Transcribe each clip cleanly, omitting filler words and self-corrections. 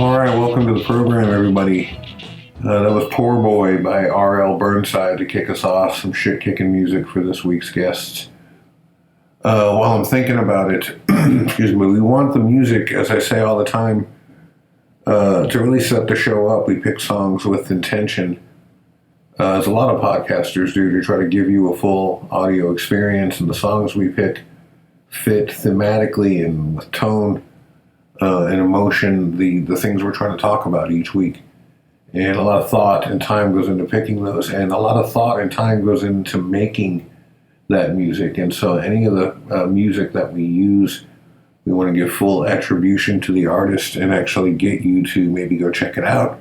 All right, welcome to the program, everybody. That was Poor Boy by R.L. Burnside to kick us off. Some shit-kicking music for this week's guests. While I'm thinking about it, excuse me, we want the music, as I say all the time, to really set the show up. We pick songs with intention, as a lot of podcasters do, to try to give you a full audio experience, and the songs we pick fit thematically and with tone and emotion, the things we're trying to talk about each week. And a lot of thought and time goes into picking those, and a lot of thought and time goes into making that music. And so any of the music that we use, we want to give full attribution to the artist and actually get you to maybe go check it out,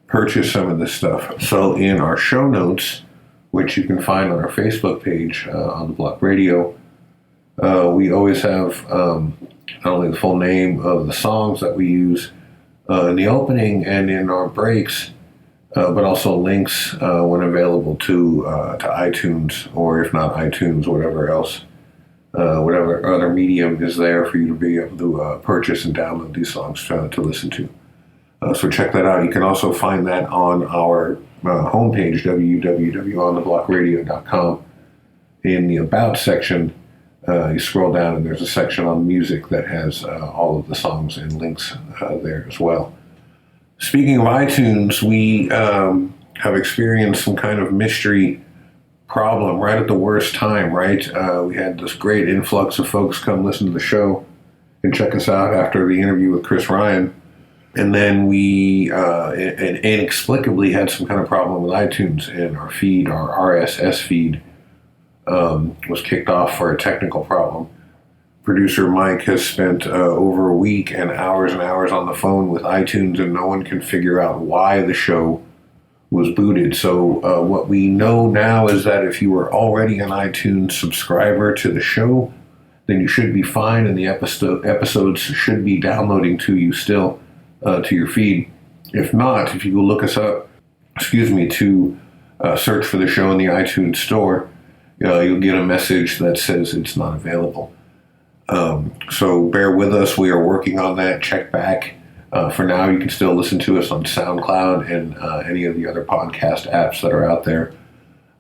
purchase some of this stuff. So in our show notes, which you can find on our Facebook page, on the Block Radio, we always have not only the full name of the songs that we use in the opening and in our breaks, but also links when available to iTunes, or if not iTunes, whatever else, whatever other medium is there for you to be able to purchase and download these songs to listen to. So check that out. You can also find that on our homepage, www.ontheblockradio.com. In the About section, you scroll down and there's a section on music that has all of the songs and links there as well. Speaking of iTunes, we have experienced some kind of mystery problem right at the worst time, right? We had this great influx of folks come listen to the show and check us out after the interview with Chris Ryan. And then we inexplicably had some kind of problem with iTunes, and our feed, our RSS feed, was kicked off for a technical problem. Producer Mike has spent over a week and hours on the phone with iTunes, and no one can figure out why the show was booted. So what we know now is that if you were already an iTunes subscriber to the show, then you should be fine, and the episodes should be downloading to you still, to your feed. If not, if you go look us up, to search for the show in the iTunes store, you'll get a message that says it's not available. So bear with us. We are working on that. Check back. For now, you can still listen to us on SoundCloud and any of the other podcast apps that are out there.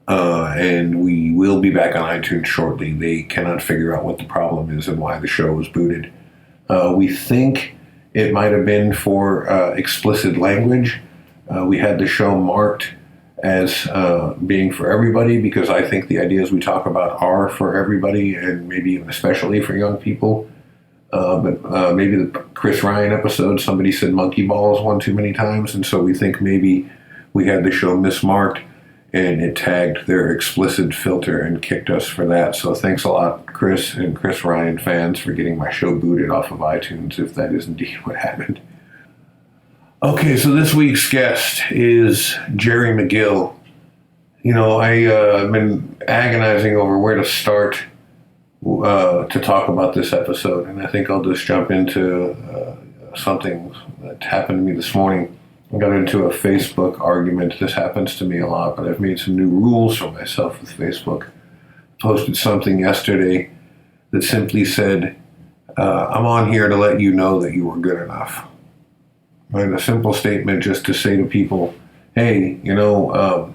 And we will be back on iTunes shortly. They cannot figure out what the problem is and why the show was booted. We think it might have been for explicit language. We had the show marked as being for everybody, because I think the ideas we talk about are for everybody, and maybe even especially for young people. But maybe the Chris Ryan episode, somebody said monkey balls one too many times, and so we think maybe we had the show mismarked and it tagged their explicit filter and kicked us for that. So thanks a lot, Chris and Chris Ryan fans, for getting my show booted off of iTunes, if that is indeed what happened. Okay, so this week's guest is Jerry McGill. I've been agonizing over where to start to talk about this episode, and I think I'll just jump into something that happened to me this morning. I got into a Facebook argument. This happens to me a lot, but I've made some new rules for myself with Facebook. Posted something yesterday that simply said, I'm on here to let you know that you were good enough. And a simple statement just to say to people, hey, there's a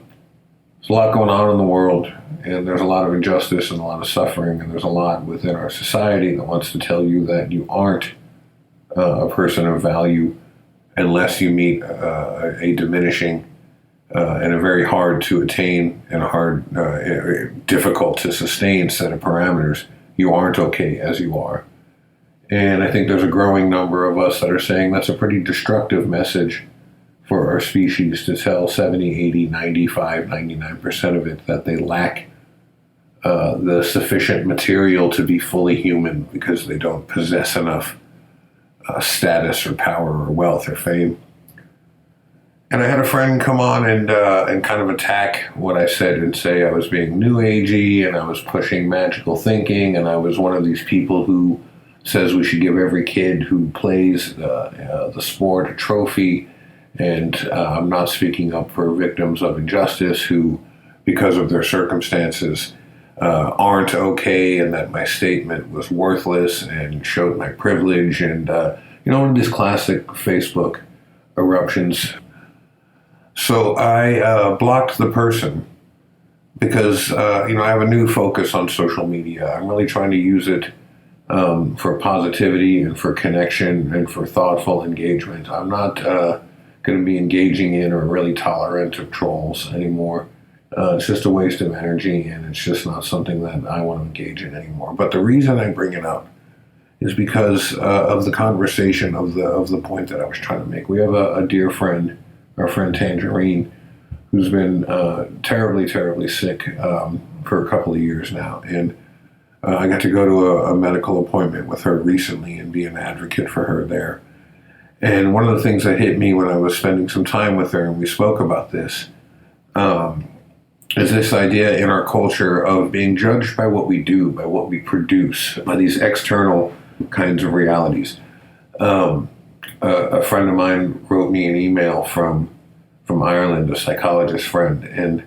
lot going on in the world, and there's a lot of injustice and a lot of suffering, and there's a lot within our society that wants to tell you that you aren't a person of value unless you meet a diminishing and a very hard to attain and a hard, difficult to sustain set of parameters. You aren't okay as you are. And I think there's a growing number of us that are saying that's a pretty destructive message for our species, to tell 70, 80, 95, 99% of it that they lack the sufficient material to be fully human because they don't possess enough status or power or wealth or fame. And I had a friend come on and kind of attack what I said and say I was being new agey and I was pushing magical thinking, and I was one of these people who says we should give every kid who plays the sport a trophy, and I'm not speaking up for victims of injustice who, because of their circumstances, aren't okay, and that my statement was worthless and showed my privilege, and one of these classic Facebook eruptions. So I blocked the person because, I have a new focus on social media. I'm really trying to use it for positivity and for connection and for thoughtful engagement. I'm not going to be engaging in or really tolerant of trolls anymore. It's just a waste of energy, and it's just not something that I want to engage in anymore. But the reason I bring it up is because of the conversation of the point that I was trying to make. We have a dear friend, our friend Tangerine, who's been terribly, terribly sick for a couple of years now. And I got to go to a medical appointment with her recently and be an advocate for her there. And one of the things that hit me when I was spending some time with her, and we spoke about this, is this idea in our culture of being judged by what we do, by what we produce, by these external kinds of realities. A friend of mine wrote me an email from Ireland, a psychologist friend, and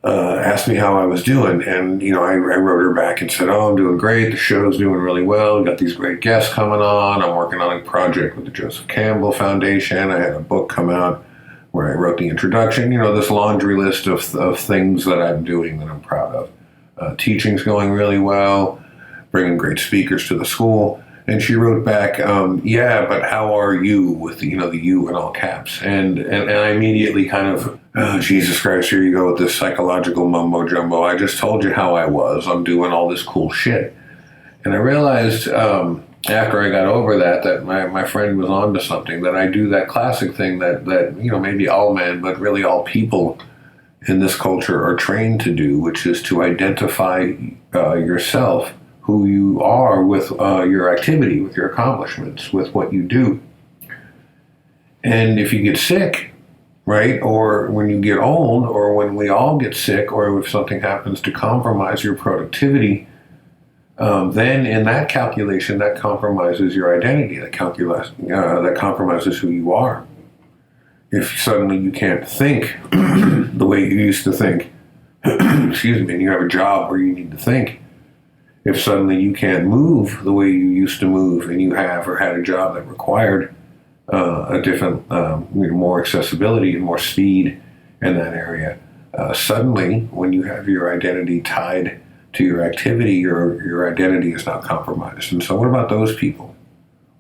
asked me how I was doing. And, I wrote her back and said, oh, I'm doing great. The show's doing really well. We've got these great guests coming on. I'm working on a project with the Joseph Campbell Foundation. I had a book come out where I wrote the introduction, this laundry list of things that I'm doing that I'm proud of. Teaching's going really well, bringing great speakers to the school. And she wrote back, yeah, but how are you, with the you in all caps. And I immediately kind of, Jesus Christ, here you go with this psychological mumbo jumbo. I just told you how I was. I'm doing all this cool shit. And I realized after I got over that my friend was onto something, that I do that classic thing that maybe all men, but really all people in this culture are trained to do, which is to identify yourself, who you are, with your activity, with your accomplishments, with what you do. And if you get sick, right, or when you get old, or when we all get sick, or if something happens to compromise your productivity, then in that calculation, that compromises your identity, that compromises who you are. If suddenly you can't think the way you used to think, excuse me, and you have a job where you need to think, if suddenly you can't move the way you used to move, and you have or had a job that required a different, more accessibility and more speed in that area, suddenly when you have your identity tied to your activity, your identity is not compromised. And so what about those people?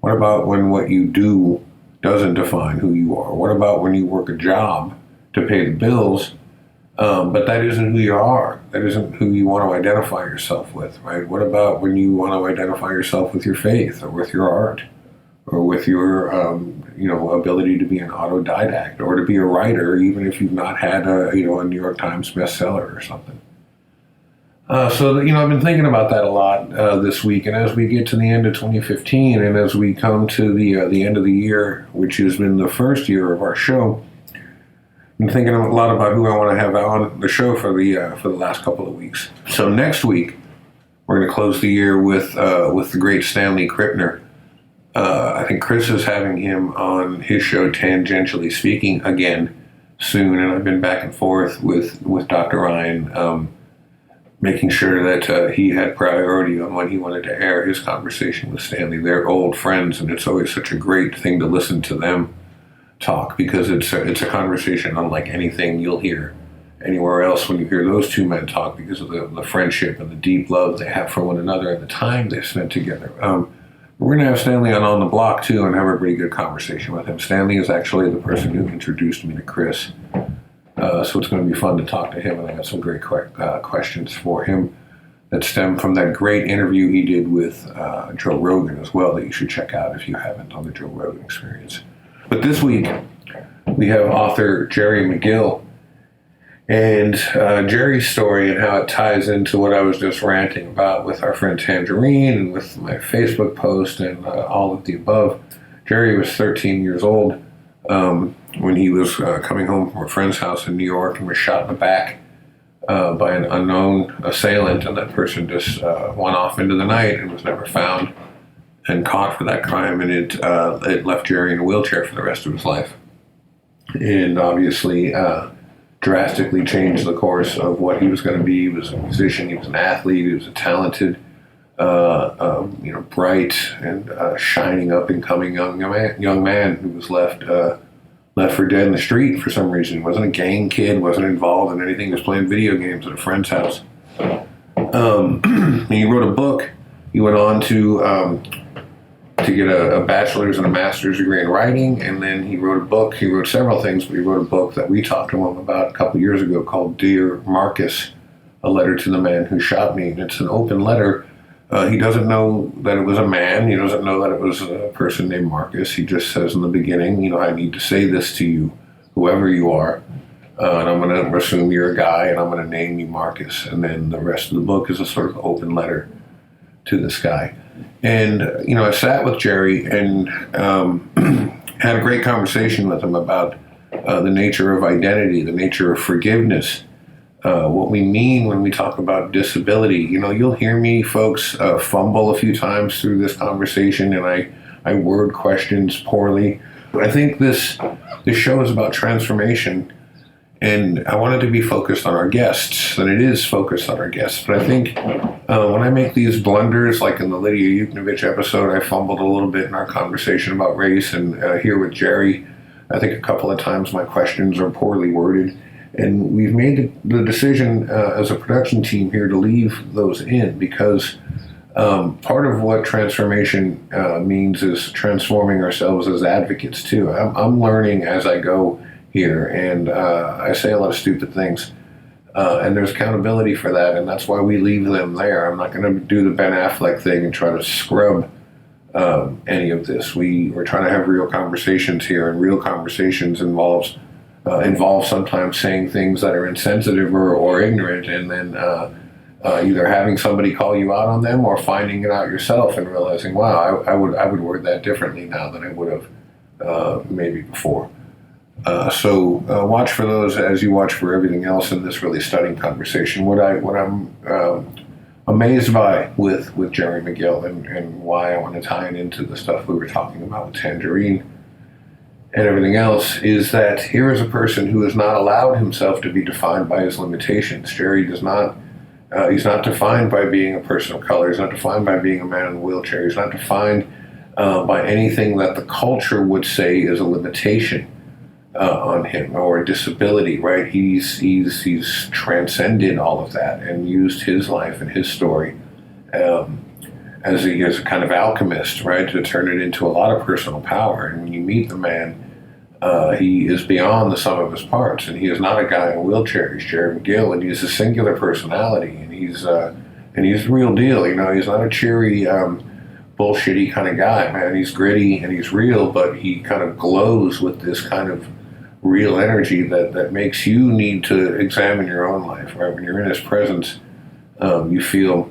What about when what you do doesn't define who you are? What about when you work a job to pay the bills, but that isn't who you are? That isn't who you want to identify yourself with, right? What about when you want to identify yourself with your faith, or with your art, or with your ability to be an autodidact, or to be a writer, even if you've not had a New York Times bestseller or something? So I've been thinking about that a lot this week, and as we get to the end of 2015, and as we come to the end of the year, which has been the first year of our show, I'm thinking a lot about who I want to have on the show for the last couple of weeks. So next week, we're going to close the year with the great Stanley Krippner. I think Chris is having him on his show, Tangentially Speaking, again soon, and I've been back and forth with Dr. Ryan, making sure that he had priority on when he wanted to air his conversation with Stanley. They're old friends, and it's always such a great thing to listen to them talk, because it's a conversation unlike anything you'll hear anywhere else when you hear those two men talk, because of the friendship and the deep love they have for one another and the time they've spent together. We're going to have Stanley on the block too, and have a pretty good conversation with him. Stanley is actually the person who introduced me to Chris. So it's going to be fun to talk to him, and I got some great questions for him that stem from that great interview he did with Joe Rogan as well, that you should check out if you haven't, on the Joe Rogan Experience. But this week, we have author Jerry McGill, and Jerry's story and how it ties into what I was just ranting about with our friend Tangerine, and with my Facebook post, and all of the above. Jerry was 13 years old when he was coming home from a friend's house in New York, and was shot in the back by an unknown assailant, and that person just went off into the night and was never found and caught for that crime, and it left Jerry in a wheelchair for the rest of his life, and obviously drastically changed the course of what he was going to be. He was a musician, he was an athlete, he was a talented bright and shining up and coming young man who was left for dead in the street for some reason. Wasn't a gang kid, wasn't involved in anything, was playing video games at a friend's house. And he wrote a book. He went on to get a bachelor's and a master's degree in writing, and then he wrote a book. He wrote several things, but he wrote a book that we talked to him about a couple years ago called Dear Marcus, A Letter to the Man Who Shot Me. And it's an open letter. He doesn't know that it was a man. He doesn't know that it was a person named Marcus. He just says in the beginning, I need to say this to you, whoever you are. And I'm going to assume you're a guy, and I'm going to name you Marcus. And then the rest of the book is a sort of open letter to this guy. And, I sat with Jerry and had a great conversation with him about the nature of identity, the nature of forgiveness, what we mean when we talk about disability. You'll hear me, folks, fumble a few times through this conversation, and I word questions poorly. I think this show is about transformation, and I want it to be focused on our guests, and it is focused on our guests. But I think when I make these blunders, like in the Lydia Yuknovich episode, I fumbled a little bit in our conversation about race, and here with Jerry, I think a couple of times my questions are poorly worded. And we've made the decision as a production team here to leave those in because part of what transformation means is transforming ourselves as advocates too. I'm learning as I go here, and I say a lot of stupid things. And there's accountability for that, and that's why we leave them there. I'm not going to do the Ben Affleck thing and try to scrub any of this. We're trying to have real conversations here, and real conversations involve sometimes saying things that are insensitive or ignorant, and then either having somebody call you out on them or finding it out yourself and realizing, wow, I would word that differently now than I would have maybe before. So watch for those as you watch for everything else in this really stunning conversation. What I'm amazed by with Jerry McGill and why I want to tie it into the stuff we were talking about with Tangerine and everything else is that here is a person who has not allowed himself to be defined by his limitations. Jerry does not, he's not defined by being a person of color. He's not defined by being a man in a wheelchair. He's not defined by anything that the culture would say is a limitation on him or a disability, right? He's transcended all of that and used his life and his story as a kind of alchemist, right, to turn it into a lot of personal power. And when you meet the man, he is beyond the sum of his parts, and he is not a guy in a wheelchair. He's Jerry McGill, and he's a singular personality, and he's the real deal. He's not a cheery, bullshitty kind of guy, man. He's gritty and he's real, but he kind of glows with this kind of real energy that makes you need to examine your own life, right? When you're in his presence, you feel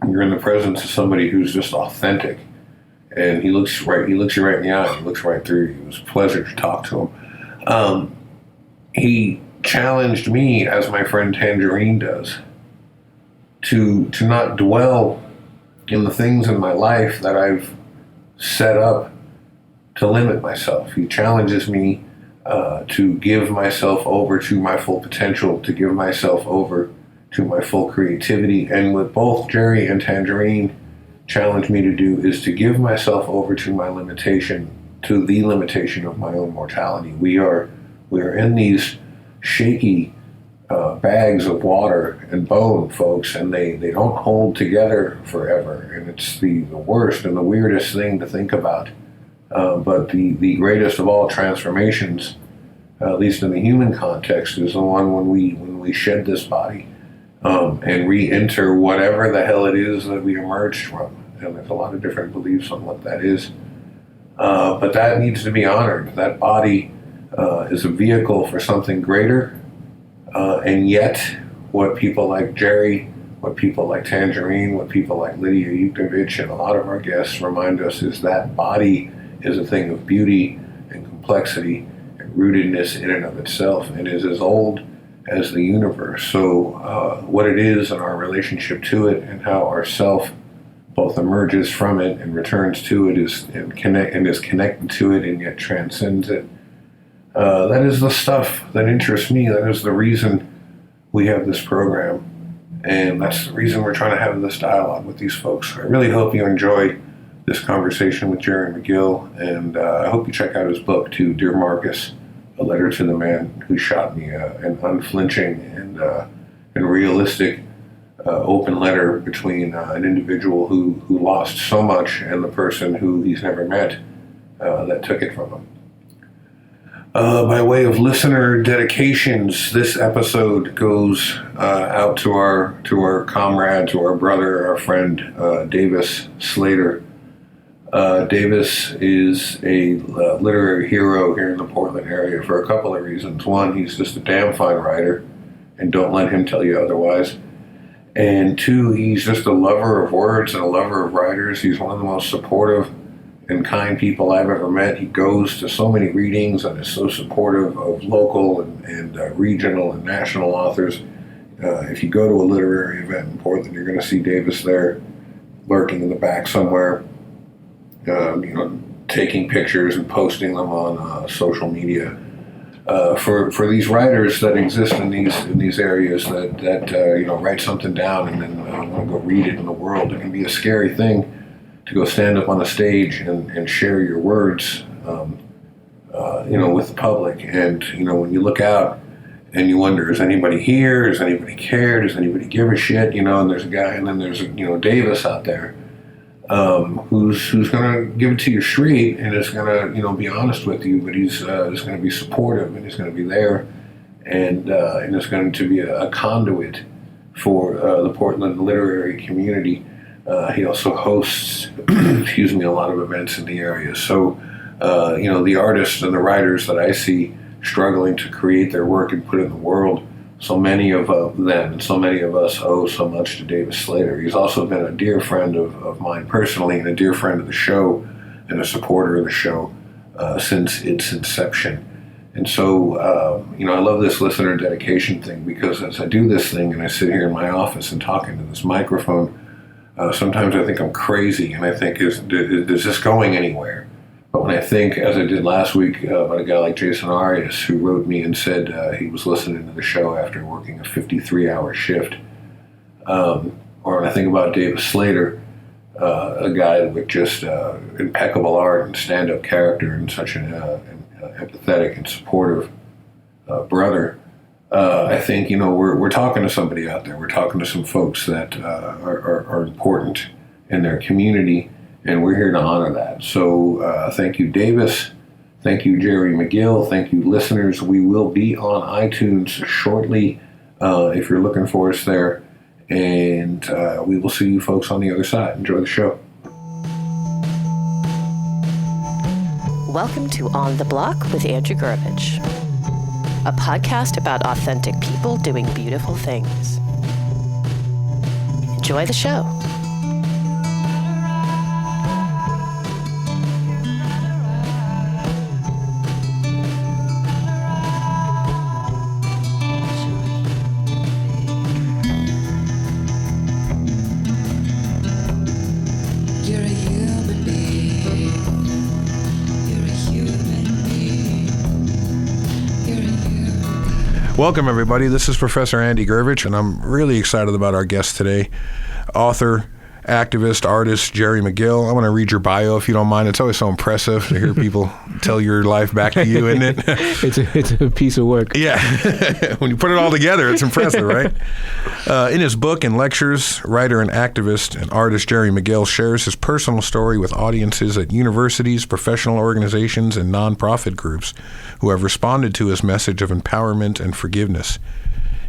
you're in the presence of somebody who's just authentic. And he looks you right in the eye, he looks right through you. It was a pleasure to talk to him. He challenged me, as my friend Tangerine does, to not dwell in the things in my life that I've set up to limit myself. He challenges me to give myself over to my full potential, to give myself over to my full creativity. And what both Jerry and Tangerine challenge me to do is to give myself over to my limitation, to the limitation of my own mortality. We are in these shaky bags of water and bone, folks, and they don't hold together forever. And it's the worst and the weirdest thing to think about. But the greatest of all transformations, at least in the human context, is the one when we shed this body and re-enter whatever the hell it is that we emerged from. And there's a lot of different beliefs on what that is. But that needs to be honored. That body is a vehicle for something greater. And yet, what people like Jerry, what people like Tangerine, what people like Lydia Yuknovich, and a lot of our guests remind us is that body is a thing of beauty and complexity and rootedness in and of itself, and is as old as the universe. So what it is and our relationship to it and how our self both emerges from it and returns to it is connected to it and yet transcends it. That is the stuff that interests me. That is the reason we have this program. And that's the reason we're trying to have this dialogue with these folks. I really hope you enjoy this conversation with Jerry McGill, and I hope you check out his book, too, Dear Marcus, A Letter to the Man Who Shot Me, an unflinching and realistic open letter between an individual who lost so much and the person who he's never met that took it from him. By way of listener dedications, this episode goes out to our comrade, to our brother, our friend, Davis Slater. Davis is a literary hero here in the Portland area for a couple of reasons. One, he's just a damn fine writer, and don't let him tell you otherwise. And two, he's just a lover of words and a lover of writers. He's one of the most supportive and kind people I've ever met. He goes to so many readings and is so supportive of local and regional and national authors. If you go to a literary event in Portland, you're going to see Davis there, lurking in the back somewhere, taking pictures and posting them on social media. For these writers that exist in these areas that write something down and then want to go read it in the world, it can be a scary thing to go stand up on a stage and share your words, with the public. And when you look out and you wonder, is anybody here? Does anybody care? Does anybody give a shit? And there's a guy, and then there's Davis out there who's going to give it to you straight and is going to be honest with you, but he's going to be supportive, and he's going to be there, and is going to be a conduit for the Portland literary community. He also hosts, a lot of events in the area. So, the artists and the writers that I see struggling to create their work and put it in the world, so many of them and so many of us owe so much to Davis Slater. He's also been a dear friend of mine personally, and a dear friend of the show, and a supporter of the show since its inception. And so, I love this listener dedication thing, because as I do this thing and I sit here in my office and talk into this microphone, sometimes I think I'm crazy, and I think, is this going anywhere? But when I think, as I did last week, about a guy like Jason Arias, who wrote me and said he was listening to the show after working a 53-hour shift, or when I think about Davis Slater, a guy with just impeccable art and stand-up character, and such an empathetic and supportive brother, I think, we're talking to somebody out there. We're talking to some folks that are important in their community, and we're here to honor that. So thank you, Davis. Thank you, Jerry McGill. Thank you, listeners. We will be on iTunes shortly if you're looking for us there. And we will see you folks on the other side. Enjoy the show. Welcome to On the Block with Andrew Gurovich, a podcast about authentic people doing beautiful things. Enjoy the show. Welcome, everybody. This is Professor Andy Gurovich, and I'm really excited about our guest today, author, activist, artist, Jerry McGill. I want to read your bio, if you don't mind. It's always so impressive to hear people tell your life back to you, isn't it? It's a piece of work. Yeah. When you put it all together, it's impressive, right? In his book and lectures, writer and activist and artist Jerry McGill shares his personal story with audiences at universities, professional organizations, and nonprofit groups who have responded to his message of empowerment and forgiveness.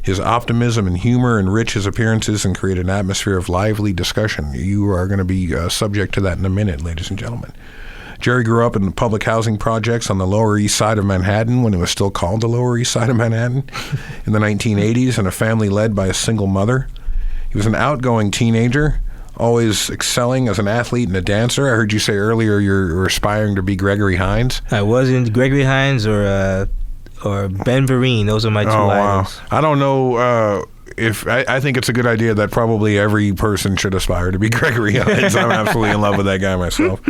His optimism and humor enrich his appearances and create an atmosphere of lively discussion. You are going to be subject to that in a minute, ladies and gentlemen. Jerry grew up in the public housing projects on the Lower East Side of Manhattan, when it was still called the Lower East Side of Manhattan, in the 1980s, in a family led by a single mother. He was an outgoing teenager, always excelling as an athlete and a dancer. I heard you say earlier you're aspiring to be Gregory Hines. I wasn't Gregory Hines or Ben Vereen. Those are my two idols. Wow. I don't know if I think it's a good idea that probably every person should aspire to be Gregory Hines. I'm absolutely in love with that guy myself.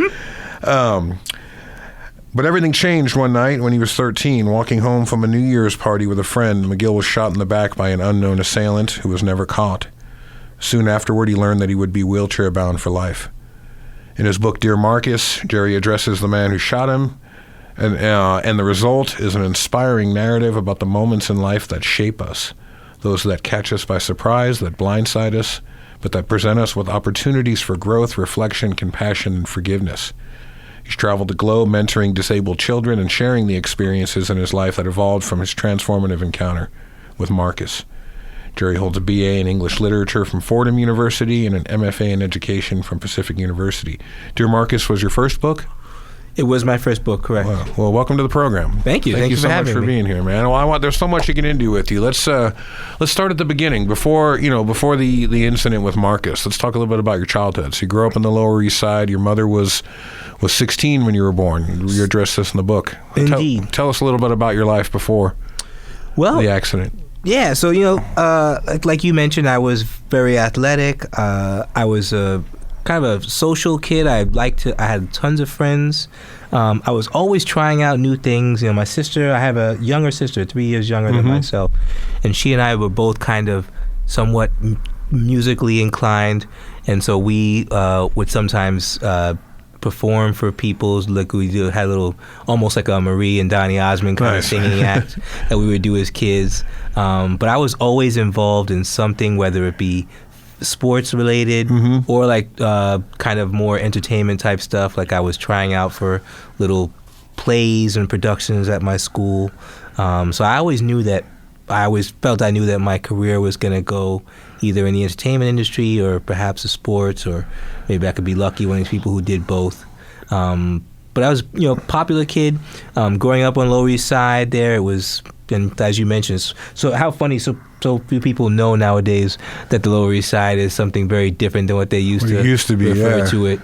But everything changed one night when he was 13. Walking home from a New Year's party with a friend, McGill was shot in the back by an unknown assailant who was never caught. Soon afterward, he learned that he would be wheelchair-bound for life. In his book, Dear Marcus, Jerry addresses the man who shot him, and the result is an inspiring narrative about the moments in life that shape us, those that catch us by surprise, that blindside us, but that present us with opportunities for growth, reflection, compassion, and forgiveness. He's traveled the globe mentoring disabled children and sharing the experiences in his life that evolved from his transformative encounter with Marcus. Jerry holds a BA in English Literature from Fordham University and an MFA in Education from Pacific University. Dear Marcus was your first book? It was my first book, correct. Wow. Well, welcome to the program. Thank you. Thank you for so much having for me. being here, man. Well, there's so much to get into with you. Let's start at the beginning. Before the incident with Marcus, let's talk a little bit about your childhood. So you grew up in the Lower East Side. Your mother was 16 when you were born. You address this in the book. Indeed. Tell us a little bit about your life before the accident. Yeah, so like you mentioned, I was very athletic. I was a kind of a social kid. I had tons of friends. I was always trying out new things. My sister, I have a younger sister, 3 years younger than myself, and she and I were both kind of somewhat musically inclined, and so we would sometimes perform for people's, like we had a little, almost like a Marie and Donny Osmond kind of singing act that we would do as kids. But I was always involved in something, whether it be sports related or like kind of more entertainment type stuff. Like I was trying out for little plays and productions at my school. So I always felt I knew that my career was going to go either in the entertainment industry or perhaps the sports, or maybe I could be lucky, one of these people who did both. But I was, a popular kid. Growing up on Lower East Side there, it was, and as you mentioned, so how funny, so few people know nowadays that the Lower East Side is something very different than what they used to be, refer to it.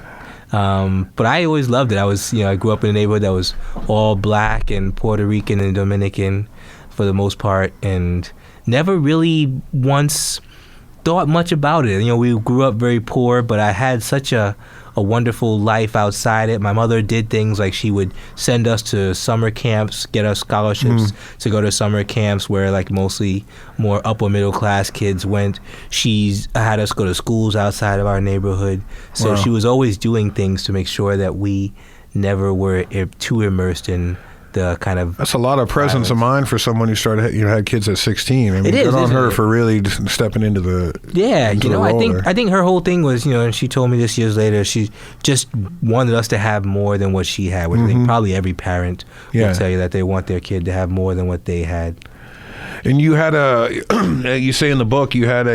But I always loved it. I was, I grew up in a neighborhood that was all black and Puerto Rican and Dominican for the most part, and never really once thought much about it. We grew up very poor, but I had such a wonderful life outside it. My mother did things like she would send us to summer camps, get us scholarships to go to summer camps where like mostly more upper middle class kids went. She's had us go to schools outside of our neighborhood. So she was always doing things to make sure that we never were too immersed in the kind of. That's a lot of presence of mind for someone who started, had kids at 16. I mean, good on her for really stepping into the. Yeah, into the role I think her whole thing was, and she told me this years later, she just wanted us to have more than what she had, which I think probably every parent will tell you that they want their kid to have more than what they had. And you had you say in the book, you had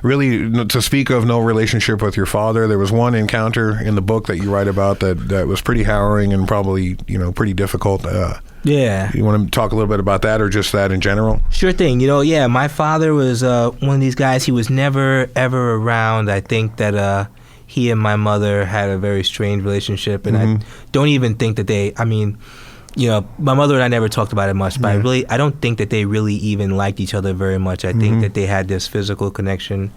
really, to speak of, no relationship with your father. There was one encounter in the book that you write about that was pretty harrowing and probably, pretty difficult. Yeah. You want to talk a little bit about that, or just that in general? Sure thing. My father was one of these guys. He was never, ever around. I think that he and my mother had a very strange relationship, and I don't even think that my mother and I never talked about it much, but I don't think that they really even liked each other very much. I think that they had this physical connection,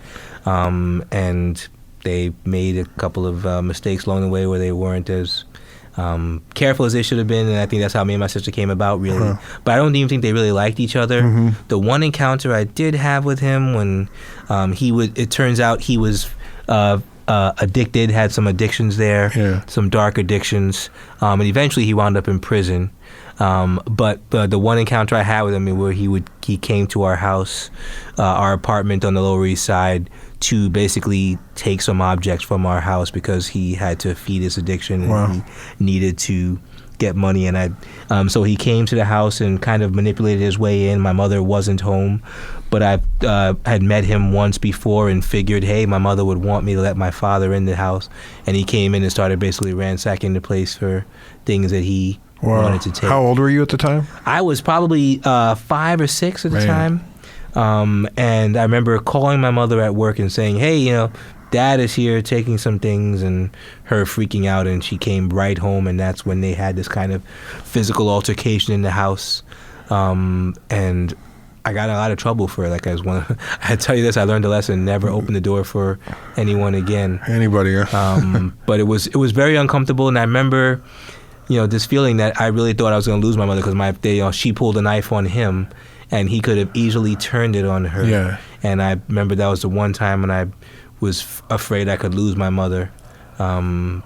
and they made a couple of mistakes along the way where they weren't as careful as they should have been, and I think that's how me and my sister came about, really. But I don't even think they really liked each other. The one encounter I did have with him when it turns out he was addicted, had some addictions there, some dark addictions, and eventually he wound up in prison. But the one encounter I had with him where he came to our house, our apartment on the Lower East Side, to basically take some objects from our house because he had to feed his addiction and he needed to get money. And so he came to the house and kind of manipulated his way in. My mother wasn't home, but I had met him once before and figured, hey, my mother would want me to let my father in the house. And he came in and started basically ransacking the place for things that he wanted to take. How old were you at the time? I was probably 5 or 6 at the time. And I remember calling my mother at work and saying, hey, Dad is here taking some things, and her freaking out, and she came right home, and that's when they had this kind of physical altercation in the house. And I got in a lot of trouble for it. Like I tell you this, I learned a lesson: never open the door for anyone again. Anybody, yeah. But it was very uncomfortable, and I remember, this feeling that I really thought I was going to lose my mother because she pulled a knife on him, and he could have easily turned it on her. Yeah. And I remember that was the one time when I was afraid I could lose my mother. And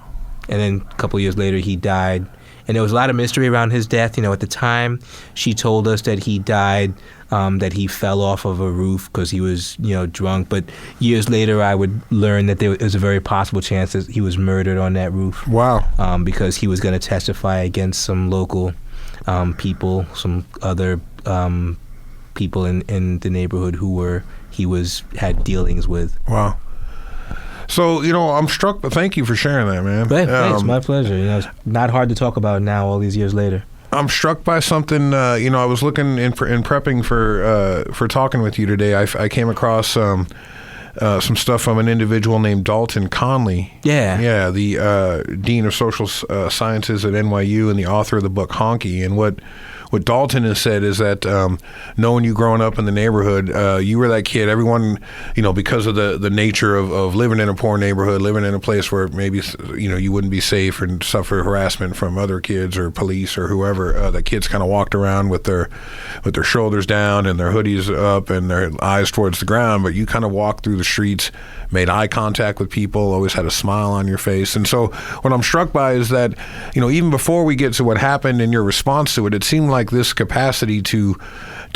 then a couple of years later, he died. And there was a lot of mystery around his death. At the time, she told us that he died, that he fell off of a roof because he was, drunk. But years later, I would learn that there was a very possible chance that he was murdered on that roof. Wow. Because he was going to testify against some local people, some other people in the neighborhood who had dealings with. Wow. So, I'm struck, but thank you for sharing that, man. Thanks, my pleasure. It's not hard to talk about now all these years later. I'm struck by something, I was looking in prepping for talking with you today. I came across some stuff from an individual named Dalton Conley. Yeah. Yeah, the Dean of Social Sciences at NYU and the author of the book Honky. And what Dalton has said is that knowing you growing up in the neighborhood, you were that kid. Everyone, because of the nature of living in a poor neighborhood, living in a place where maybe, you wouldn't be safe and suffer harassment from other kids or police or whoever, the kids kind of walked around with their shoulders down and their hoodies up and their eyes towards the ground. But you kind of walked through the streets, made eye contact with people, always had a smile on your face. And so what I'm struck by is that, even before we get to what happened and your response to it, it seemed like this capacity to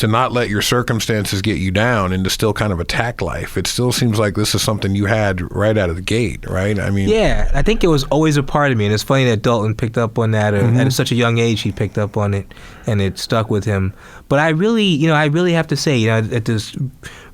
not let your circumstances get you down and to still kind of attack life. It still seems like this is something you had right out of the gate, right? I mean, yeah, I think it was always a part of me, and it's funny that Dalton picked up on that, or at such a young age he picked up on it, and it stuck with him. But I really have to say, at this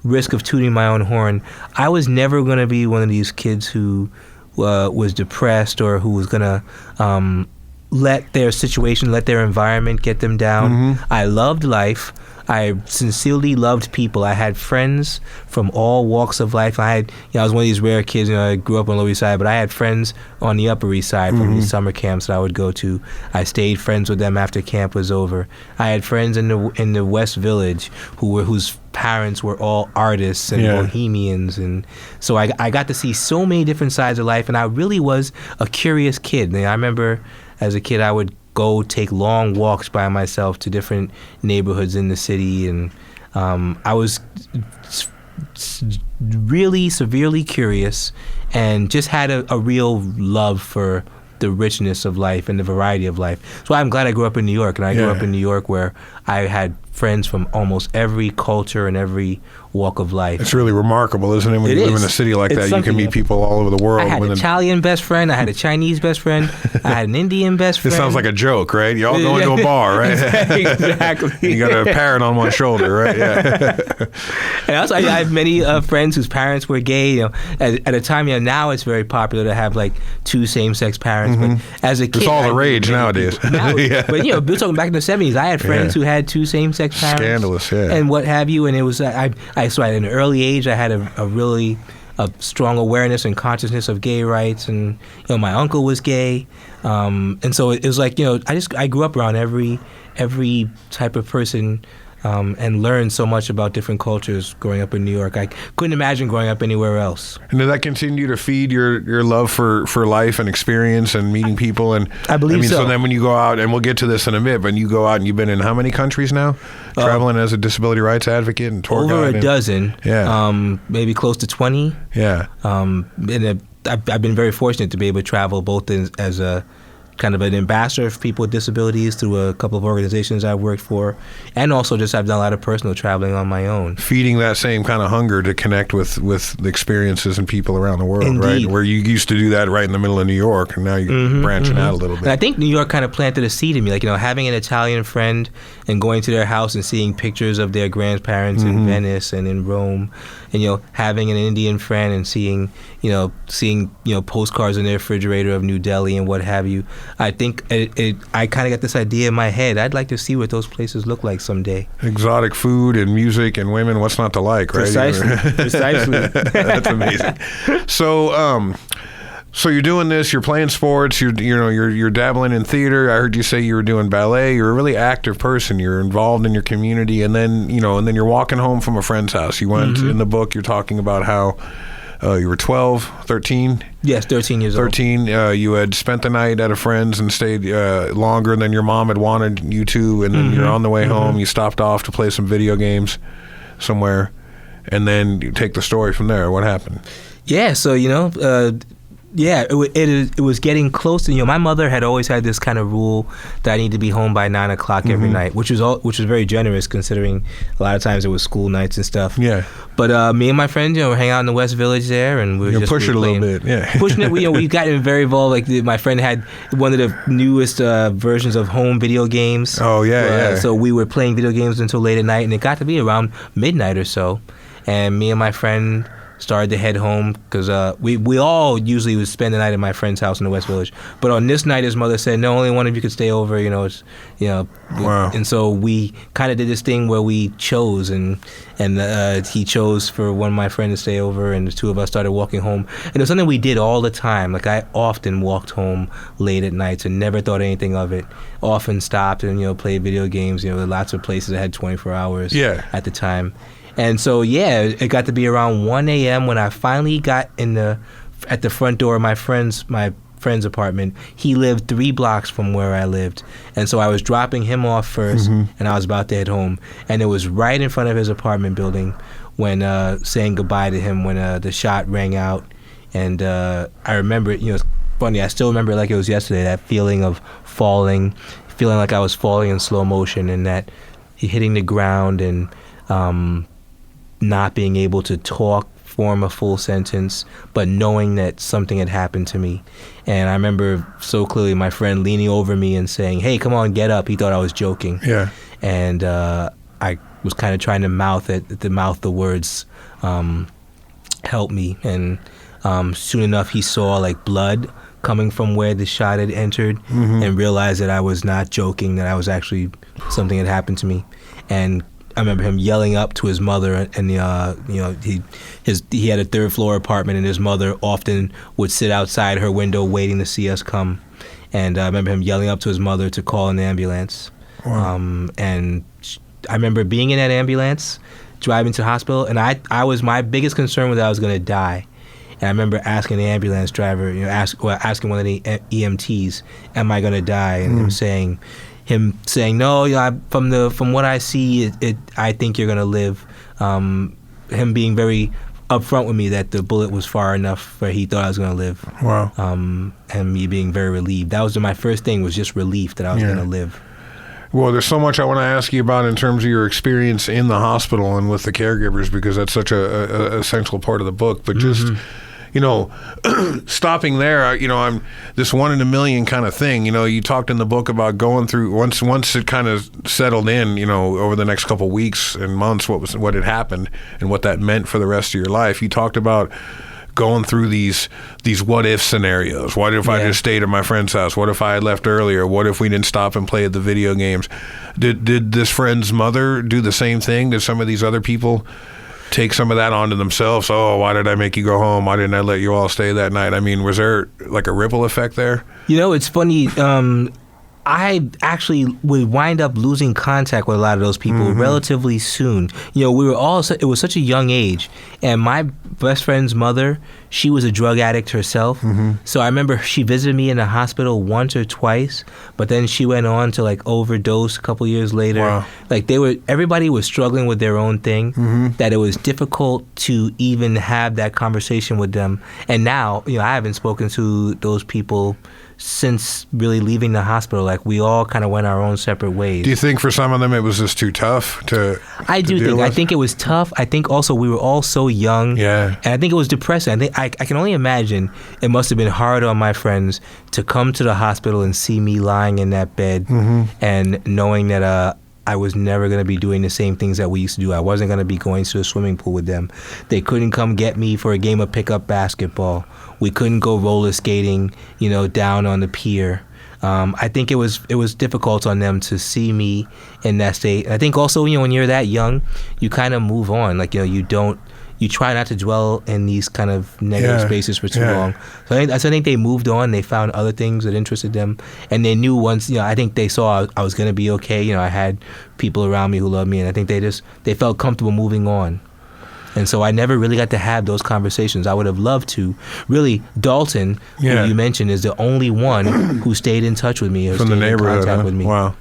risk of tooting my own horn, I was never going to be one of these kids who was depressed or who was going to let their situation, let their environment get them down. I loved life. I sincerely loved people. I had friends from all walks of life. I was one of these rare kids. I grew up on the Lower East Side, but I had friends on the Upper East Side from these summer camps that I would go to. I stayed friends with them after camp was over. I had friends in the West Village whose parents were all artists and bohemians, and so I got to see so many different sides of life. And I really was a curious kid. I remember as a kid, I would go take long walks by myself to different neighborhoods in the city, and I was really severely curious and just had a real love for the richness of life and the variety of life. So I'm glad I grew up in New York, and I grew up in New York where I had friends from almost every culture and every walk of life. It's really remarkable, isn't it? When you live in a city like that, you can meet people all over the world. I had an Italian best friend. I had a Chinese best friend. I had an Indian best friend. It sounds like a joke, right? You all go into a bar, right? Exactly. You got a parrot on one shoulder, right? Yeah. And also, I have many friends whose parents were gay. At a time, now it's very popular to have like two same-sex parents. But as a kid, it's all the rage nowadays. But we're talking back in the 70s. I had friends who had two same-sex parents. Scandalous, yeah. And what have you. And it was so at an early age, I had a really strong awareness and consciousness of gay rights, and my uncle was gay, and so it was like I grew up around every type of person. And learned so much about different cultures growing up in New York. I couldn't imagine growing up anywhere else. And did that continue to feed your love for life and experience and meeting people? And I believe so. So then when you go out, and we'll get to this in a bit, but you go out and you've been in how many countries now? Traveling as a disability rights advocate and tour guide? Over a dozen. Yeah. Maybe close to 20. Yeah. And I've been very fortunate to be able to travel both as a kind of an ambassador for people with disabilities through a couple of organizations I've worked for, and also just I've done a lot of personal traveling on my own. Feeding that same kind of hunger to connect with the experiences and people around the world, Indeed. Right? Where you used to do that right in the middle of New York, and now you're branching out a little bit. And I think New York kind of planted a seed in me, like, having an Italian friend and going to their house and seeing pictures of their grandparents in Venice and in Rome, and having an Indian friend and seeing postcards in their refrigerator of New Delhi and what have you. I think I kind of got this idea in my head. I'd like to see what those places look like someday. Exotic food and music and women, what's not to like, right? Precisely. That's amazing. So you're doing this. You're playing sports. You're dabbling in theater. I heard you say you were doing ballet. You're a really active person. You're involved in your community, and then you're walking home from a friend's house. You went in the book. You're talking about how You were 12, 13? Yes, 13 years old. 13. You had spent the night at a friend's and stayed longer than your mom had wanted you to, and then you're on the way home. You stopped off to play some video games somewhere, and then you take the story from there. What happened? Yeah, so, it was getting close to, my mother had always had this kind of rule that I need to be home by 9 o'clock every night, which was very generous considering a lot of times it was school nights and stuff. Yeah. But me and my friends, we hang out in the West Village there, and we were just push it a little bit, yeah. Pushing it, we gotten very involved. Like my friend had one of the newest versions of home video games. Oh, yeah. So we were playing video games until late at night, and it got to be around midnight or so. And me and my friend started to head home because we all usually would spend the night at my friend's house in the West Village. But on this night, his mother said, no, only one of you could stay over, Wow. And so we kind of did this thing where we chose, and he chose for one of my friends to stay over, and the two of us started walking home. And it was something we did all the time. Like, I often walked home late at nights and never thought anything of it. Often stopped and, played video games. There were lots of places that had 24 hours at the time. And so, it got to be around 1 a.m. when I finally got at the front door of my friend's apartment. He lived 3 blocks from where I lived. And so I was dropping him off first, and I was about to head home. And it was right in front of his apartment building when saying goodbye to him when the shot rang out. And I remember it, it's funny, I still remember it like it was yesterday, that feeling of feeling like I was falling in slow motion, and that hitting the ground and not being able to form a full sentence, but knowing that something had happened to me. And I remember so clearly my friend leaning over me and saying, hey, come on, get up. He thought I was joking. Yeah. And I was kind of trying to mouth the words, help me. And soon enough, he saw like blood coming from where the shot had entered, and realized that I was not joking, that I was actually, something had happened to me. And I remember him yelling up to his mother, and he had a 3rd floor apartment, and his mother often would sit outside her window waiting to see us come. And I remember him yelling up to his mother to call an ambulance. Wow. And I remember being in that ambulance, driving to the hospital, and my biggest concern was that I was going to die. And I remember asking the ambulance driver, asking one of the EMTs, am I going to die? And him saying, no, from what I see, I think you're going to live. Him being very upfront with me that the bullet was far enough where he thought I was going to live. Wow. And me being very relieved. That was my first thing, was just relief that I was going to live. Well, there's so much I want to ask you about in terms of your experience in the hospital and with the caregivers, because that's such a essential part of the book. But just, stopping there, I'm this 1 in a million kind of thing. You talked in the book about going through, once it kind of settled in, over the next couple weeks and months, what had happened and what that meant for the rest of your life. You talked about going through these what if scenarios. What if I just stayed at my friend's house? What if I had left earlier? What if we didn't stop and play the video games? Did this friend's mother do the same thing? Did some of these other people take some of that onto themselves? Oh, why did I make you go home? Why didn't I let you all stay that night? I mean, was there like a ripple effect there? It's funny. I actually would wind up losing contact with a lot of those people relatively soon. We were all, it was such a young age. And my best friend's mother, she was a drug addict herself. So I remember she visited me in the hospital once or twice, but then she went on to like overdose a couple years later. Wow. Like everybody was struggling with their own thing, that it was difficult to even have that conversation with them. And now, I haven't spoken to those people since really leaving the hospital. Like, we all kind of went our own separate ways. Do you think for some of them it was just too tough to I think it was tough. I think also we were all so young. Yeah. And I think it was depressing. I think I can only imagine it must have been hard on my friends to come to the hospital and see me lying in that bed, and knowing that I was never going to be doing the same things that we used to do. I wasn't going to be going to the swimming pool with them. They couldn't come get me for a game of pickup basketball. We couldn't go roller skating, down on the pier. I think it was difficult on them to see me in that state. I think also, when you're that young, you kind of move on. Like, you try not to dwell in these kind of negative spaces for too long. So I think they moved on. They found other things that interested them, and they knew once. I think they saw I was going to be okay. I had people around me who loved me, and I think they felt comfortable moving on. And so I never really got to have those conversations. I would have loved to. Really, Dalton, who you mentioned, is the only one who stayed in touch with me or from the stayed in neighborhood. contact with me. Wow.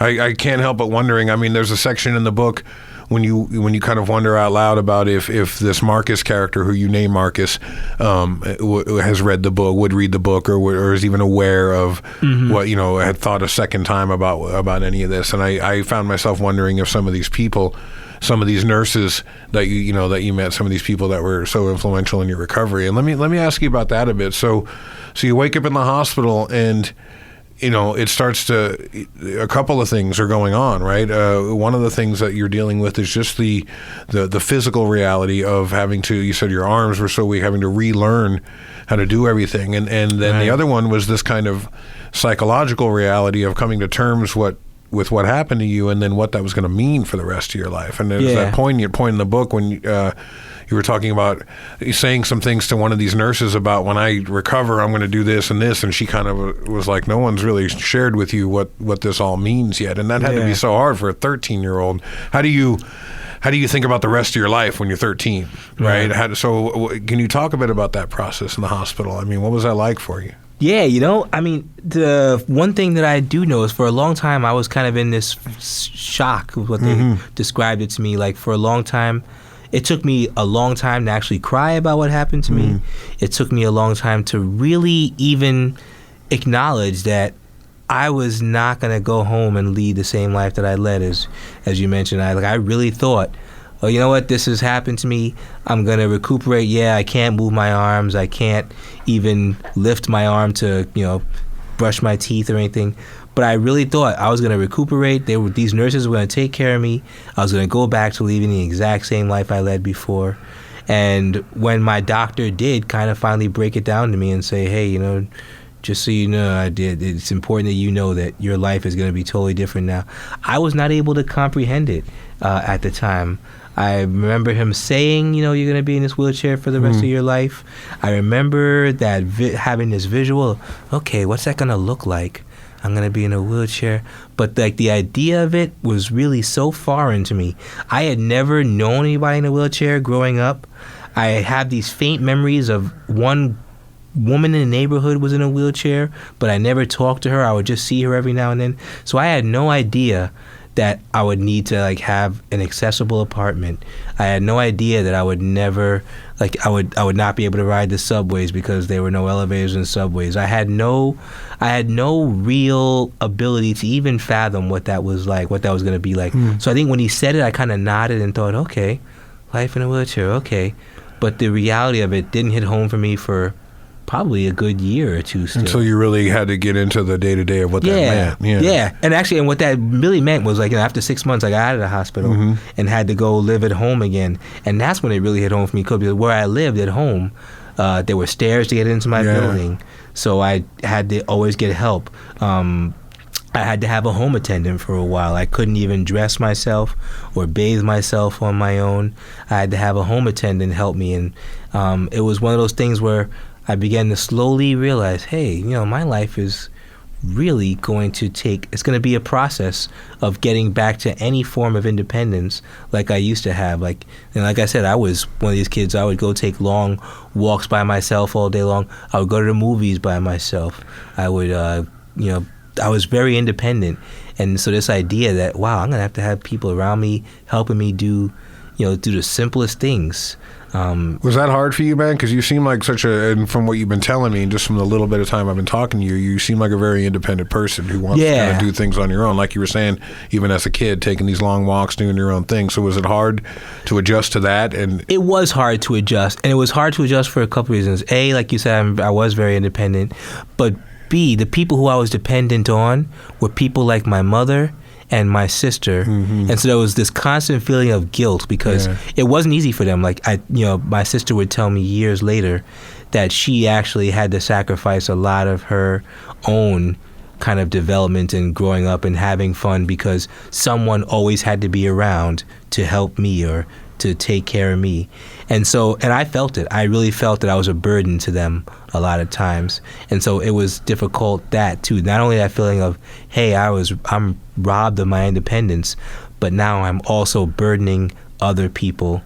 I can't help but wondering. I mean, there's a section in the book when you kind of wonder out loud about if this Marcus character, who you name Marcus, has read the book, would read the book, or is even aware of what, had thought a second time about any of this. And I found myself wondering if some of these people, some of these nurses that you met, some of these people that were so influential in your recovery. And let me ask you about that a bit. So you wake up in the hospital and it starts to, a couple of things are going on, right? One of the things that you're dealing with is just the physical reality of having to, you said your arms were so weak, having to relearn how to do everything. And then the other one was this kind of psychological reality of coming to terms with what happened to you and then what that was going to mean for the rest of your life. And there's that poignant point in the book when you were talking about saying some things to one of these nurses about, when I recover, I'm going to do this and this. And she kind of was like, no one's really shared with you what this all means yet. And that had to be so hard for a 13-year-old. How do you think about the rest of your life when you're 13, right? So can you talk a bit about that process in the hospital? I mean, what was that like for you? Yeah, I mean, the one thing that I do know is for a long time I was kind of in this shock with what they described it to me. Like, for a long time, it took me a long time to actually cry about what happened to me. It took me a long time to really even acknowledge that I was not going to go home and lead the same life that I led, as you mentioned. I really thought, oh, you know what, this has happened to me. I'm going to recuperate. Yeah, I can't move my arms. I can't even lift my arm to, brush my teeth or anything. But I really thought I was going to recuperate. These nurses were going to take care of me. I was going to go back to living the exact same life I led before. And when my doctor did kind of finally break it down to me and say, hey, just so you know, it's important that you know that your life is going to be totally different now, I was not able to comprehend it at the time. I remember him saying, you're going to be in this wheelchair for the rest of your life. I remember that having this visual, okay, what's that going to look like? I'm going to be in a wheelchair. But the idea of it was really so foreign to me. I had never known anybody in a wheelchair growing up. I had these faint memories of one woman in the neighborhood was in a wheelchair, but I never talked to her. I would just see her every now and then. So I had no idea that I would need to have an accessible apartment. I had no idea that I would never, I would not be able to ride the subways because there were no elevators in subways. I had no real ability to even fathom what that was like, what that was going to be like. So I think when he said it, I kind of nodded and thought, okay, life in a wheelchair, okay. But the reality of it didn't hit home for me for probably a good year or two still. Until you really had to get into the day-to-day of what that meant. Yeah. And what that really meant was after 6 months I got out of the hospital and had to go live at home again. And that's when it really hit home for me, because where I lived at home, there were stairs to get into my building. So I had to always get help. I had to have a home attendant for a while. I couldn't even dress myself or bathe myself on my own. I had to have a home attendant help me. And it was one of those things where I began to slowly realize, hey, my life is really going to it's going to be a process of getting back to any form of independence like I used to have. Like I said, I was one of these kids. I would go take long walks by myself all day long. I would go to the movies by myself. I would, I was very independent. And so this idea that, wow, I'm going to have people around me helping me do the simplest things. Was that hard for you, man? Because you seem like and from what you've been telling me, and just from the little bit of time I've been talking to you, you seem like a very independent person who wants to kind of do things on your own. Like you were saying, even as a kid, taking these long walks, doing your own thing. So was it hard to adjust to that? And it was hard to adjust. And it was hard to adjust for a couple reasons. A, like you said, I was very independent. But B, the people who I was dependent on were people like my mother and my sister, and so there was this constant feeling of guilt because it wasn't easy for them. My sister would tell me years later that she actually had to sacrifice a lot of her own kind of development and growing up and having fun because someone always had to be around to help me or to take care of me. And I felt it. I really felt that I was a burden to them a lot of times. And so it was difficult that too. Not only that feeling of, hey, I'm robbed of my independence, but now I'm also burdening other people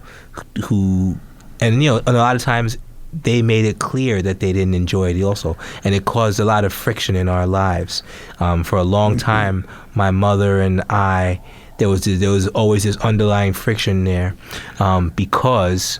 who, and you know, a lot of times they made it clear that they didn't enjoy it also, and it caused a lot of friction in our lives. For a long time, my mother and I, there was always this underlying friction there, because,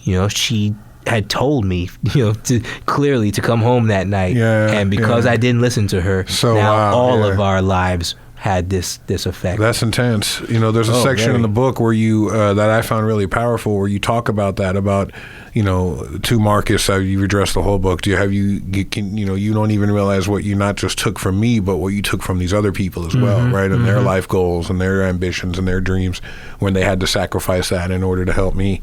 you know, she had told me, you know, clearly to come home that night, and because I didn't listen to her, so now all of our lives had this effect. That's intense. You know, there's a section in the book where you that I found really powerful, where you talk about that, about, you know, to Marcus, how you address the whole book. You know, you don't even realize what you not just took from me, but what you took from these other people as well, right? And their life goals and their ambitions and their dreams, when they had to sacrifice that in order to help me.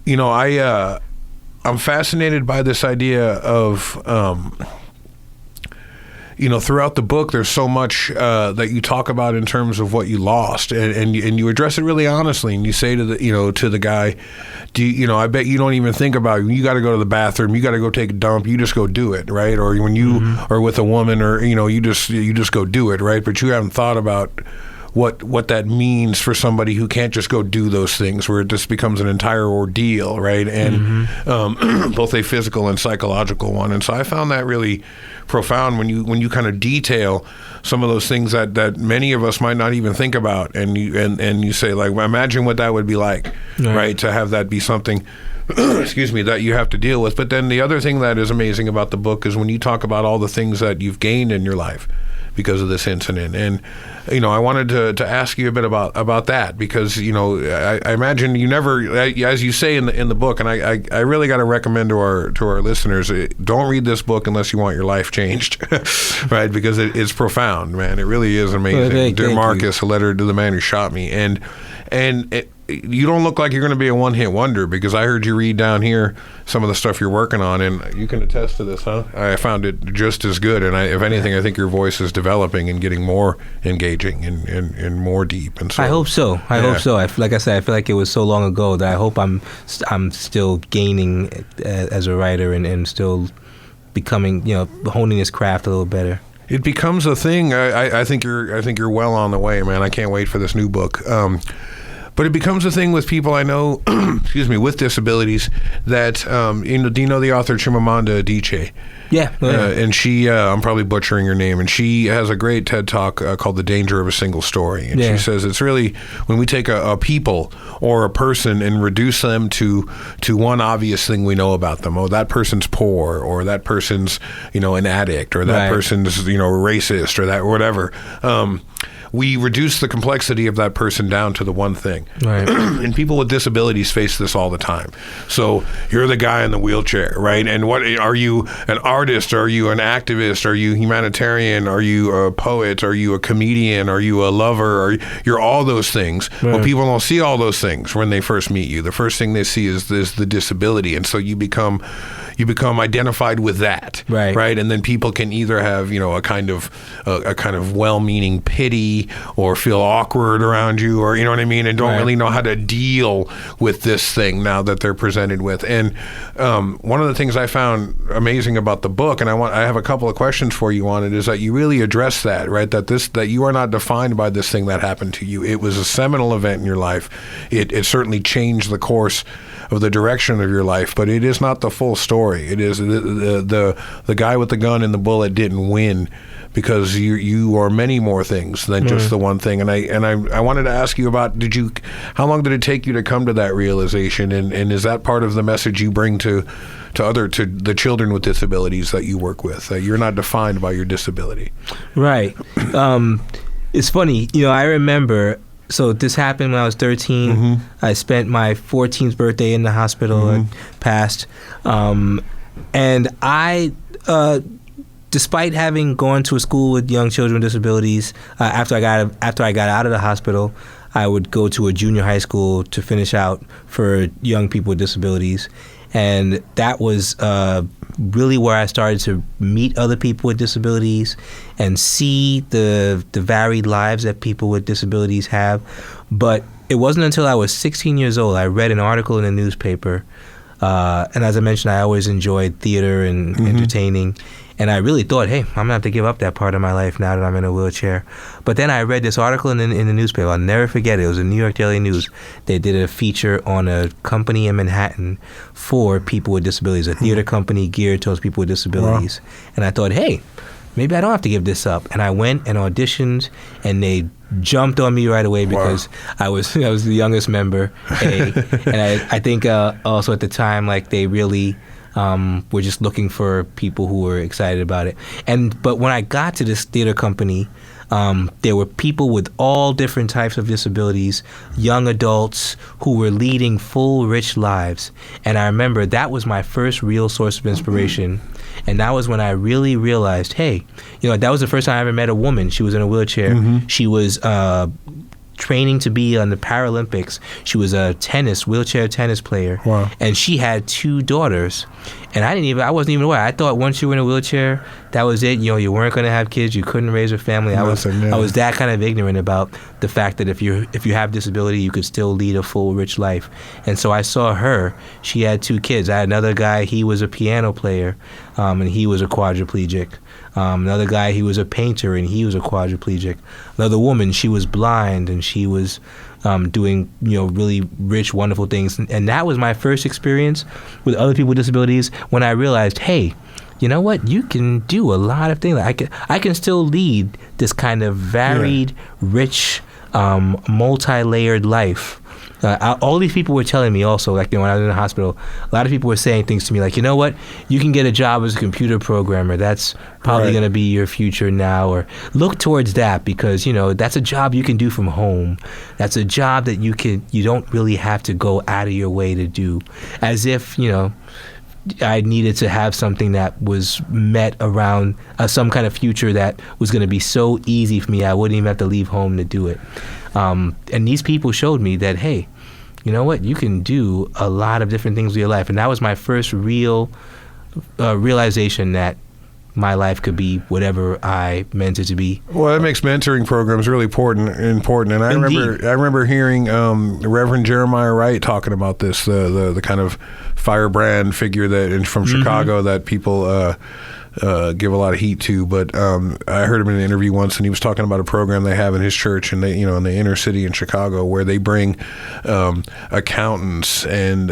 You know, I'm fascinated by this idea of, you know, throughout the book, there's so much that you talk about in terms of what you lost, and you address it really honestly, and you say to the guy, I bet you don't even think about it. You got to go to the bathroom, you got to go take a dump, you just go do it, right? Or when you are with a woman, or you just go do it, right? But you haven't thought about what that means for somebody who can't just go do those things, where it just becomes an entire ordeal, right? And both a physical and psychological one. And so I found that really profound when you kind of detail some of those things that many of us might not even think about, and you say, like, well, imagine what that would be like, right? To have that be something excuse me, that you have to deal with. But then the other thing that is amazing about the book is when you talk about all the things that you've gained in your life because of this incident. And, you know, I wanted to ask you a bit about that, because, you know, I imagine you never, as you say in the book, and I really got to recommend to our listeners, don't read this book unless you want your life changed, right? Because it's profound, man. It really is amazing. Well, Dear Marcus, a letter to the man who shot me. And you don't look like you're going to be a one-hit wonder, because I heard you read down here some of the stuff you're working on, and you can attest to this, huh? I found it just as good, and if anything, I think your voice is developing and getting more engaging and more deep. And so I hope so. I hope so. Like I said, I feel like it was so long ago that I hope I'm still gaining as a writer and still becoming, you know, honing this craft a little better. It becomes a thing. I think you're well on the way, man. I can't wait for this new book. But it becomes a thing with people I know, excuse me, with disabilities that, do you know the author Chimamanda Adichie? Yeah. And she, I'm probably butchering her name, and she has a great TED Talk called The Danger of a Single Story. And she says it's really when we take a people or a person and reduce them to one obvious thing we know about them. Oh, that person's poor, or that person's, you know, an addict, or that person's, you know, racist, or that, or whatever. We reduce the complexity of that person down to the one thing. Right. And people with disabilities face this all the time. So you're the guy in the wheelchair, right? And what are you, an artist? Are you an activist? Are you humanitarian? Are you a poet? Are you a comedian? Are you a lover? You're all those things. Right. Well, people don't see all those things when they first meet you. The first thing they see is the disability, and so you become identified with that, right? And then people can either have, you know, a kind of well-meaning pity, or feel awkward around you, or, you know what I mean, and don't really know how to deal with this thing now that they're presented with. And one of the things I found amazing about the book, and I have a couple of questions for you on it, is that you really address that, right? That you are not defined by this thing that happened to you. It was a seminal event in your life. It certainly changed the course of the direction of your life, but it is not the full story. It is the guy with the gun and the bullet didn't win, because you are many more things than just the one thing. And I wanted to ask you about, how long did it take you to come to that realization, and is that part of the message you bring to the children with disabilities that you work with, that you're not defined by your disability? Right. It's funny, you know, I remember, so this happened when I was 13. I spent my 14th birthday in the hospital. I passed. And I, despite having gone to a school with young children with disabilities, after I got out of the hospital, I would go to a junior high school to finish out for young people with disabilities. And that was really where I started to meet other people with disabilities and see the varied lives that people with disabilities have. But it wasn't until I was 16 years old, I read an article in a newspaper. And as I mentioned, I always enjoyed theater and entertaining. And I really thought, hey, I'm going to have to give up that part of my life now that I'm in a wheelchair. But then I read this article in the newspaper. I'll never forget it. It was in New York Daily News. They did a feature on a company in Manhattan for people with disabilities, a theater company geared towards people with disabilities. Wow. And I thought, hey, maybe I don't have to give this up. And I went and auditioned, and they jumped on me right away because I was the youngest member. And I think also at the time, like, they really we're just looking for people who were excited about it. But when I got to this theater company, there were people with all different types of disabilities, young adults who were leading full, rich lives. And I remember that was my first real source of inspiration. And that was when I really realized, hey, that was the first time I ever met a woman. She was in a wheelchair. She was training to be on the Paralympics. She was a wheelchair tennis player. Wow. And she had 2 daughters. And I wasn't even aware. I thought once you were in a wheelchair, that was it. You weren't going to have kids. You couldn't raise a family. I was that kind of ignorant about the fact that if you have disability, you could still lead a full, rich life. And so I saw her. She had 2 kids. I had another guy. He was a piano player, and he was a quadriplegic. Another guy, he was a painter, and he was a quadriplegic. Another woman, she was blind, and she was doing really rich, wonderful things. And that was my first experience with other people with disabilities when I realized, hey, you know what? You can do a lot of things. I can still lead this kind of varied, rich, multi-layered life. All these people were telling me also, like, when I was in the hospital, a lot of people were saying things to me like, you know what, you can get a job as a computer programmer. That's probably going to be your future now. Or look towards that because, that's a job you can do from home. That's a job that you don't really have to go out of your way to do. As if, I needed to have something that was met around some kind of future that was going to be so easy for me, I wouldn't even have to leave home to do it. And these people showed me that, hey, you know what? You can do a lot of different things with your life. And that was my first real realization that my life could be whatever I meant it to be. Well, that makes mentoring programs really important. And I remember hearing Reverend Jeremiah Wright talking about this, the kind of firebrand figure from Chicago that people give a lot of heat to. But I heard him in an interview once, and he was talking about a program they have in his church, and they, in the inner city in Chicago, where they bring accountants and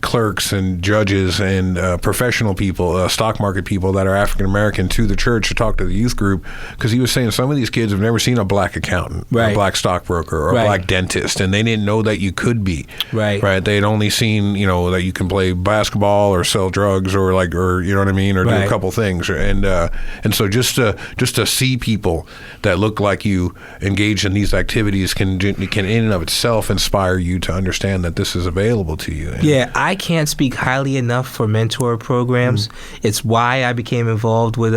clerks and judges and professional people, stock market people that are African American to the church to talk to the youth group, because he was saying some of these kids have never seen a black accountant, or a black stockbroker, or a black dentist, and they didn't know that you could be. Right. They had only seen, that you can play basketball or sell drugs or you know what I mean, or do a couple things, and so just to see people that look like you engaged in these activities can in and of itself inspire you to understand that this is available to you. Yeah, I can't speak highly enough for mentor programs. It's why I became involved with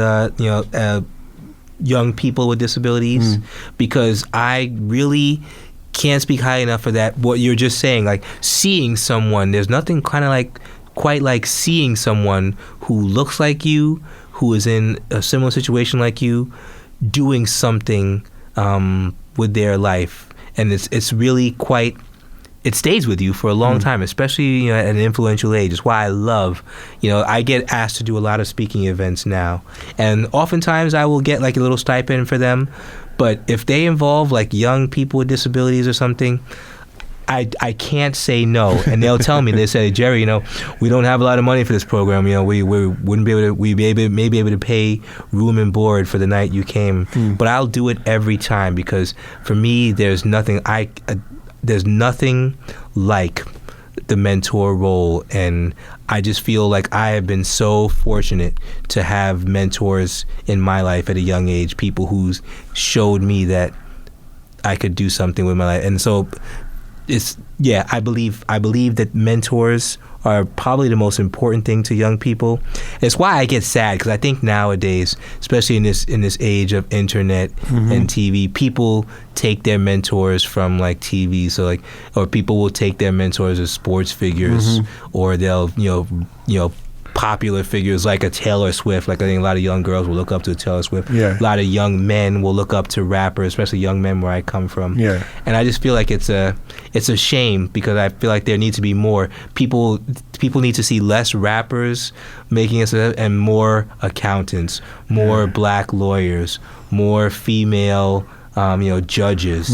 young people with disabilities, because I really can't speak high enough for that. What you're just saying, like seeing someone, there's nothing kind of quite like seeing someone who looks like you, who is in a similar situation like you, doing something with their life, and it's really quite. It stays with you for a long time, especially at an influential age. It's why I love, I get asked to do a lot of speaking events now, and oftentimes I will get like a little stipend for them. But if they involve like young people with disabilities or something, I can't say no. And they'll tell me, they say, Jerry, we don't have a lot of money for this program. We wouldn't be able to, may be able to pay room and board for the night you came. But I'll do it every time, because for me, there's nothing like the mentor role. And I just feel like I have been so fortunate to have mentors in my life at a young age, people who showed me that I could do something with my life. And so I believe that mentors are probably the most important thing to young people. It's why I get sad, because I think nowadays, especially in this age of internet and TV, people take their mentors from like TV. So or people will take their mentors as sports figures, or they'll popular figures like a Taylor Swift. Like I think a lot of young girls will look up to Taylor Swift. Yeah. A lot of young men will look up to rappers, especially young men where I come from. Yeah. And I just feel like it's a shame because I feel like there needs to be more people need to see less rappers making it and more accountants, more black lawyers, more female judges.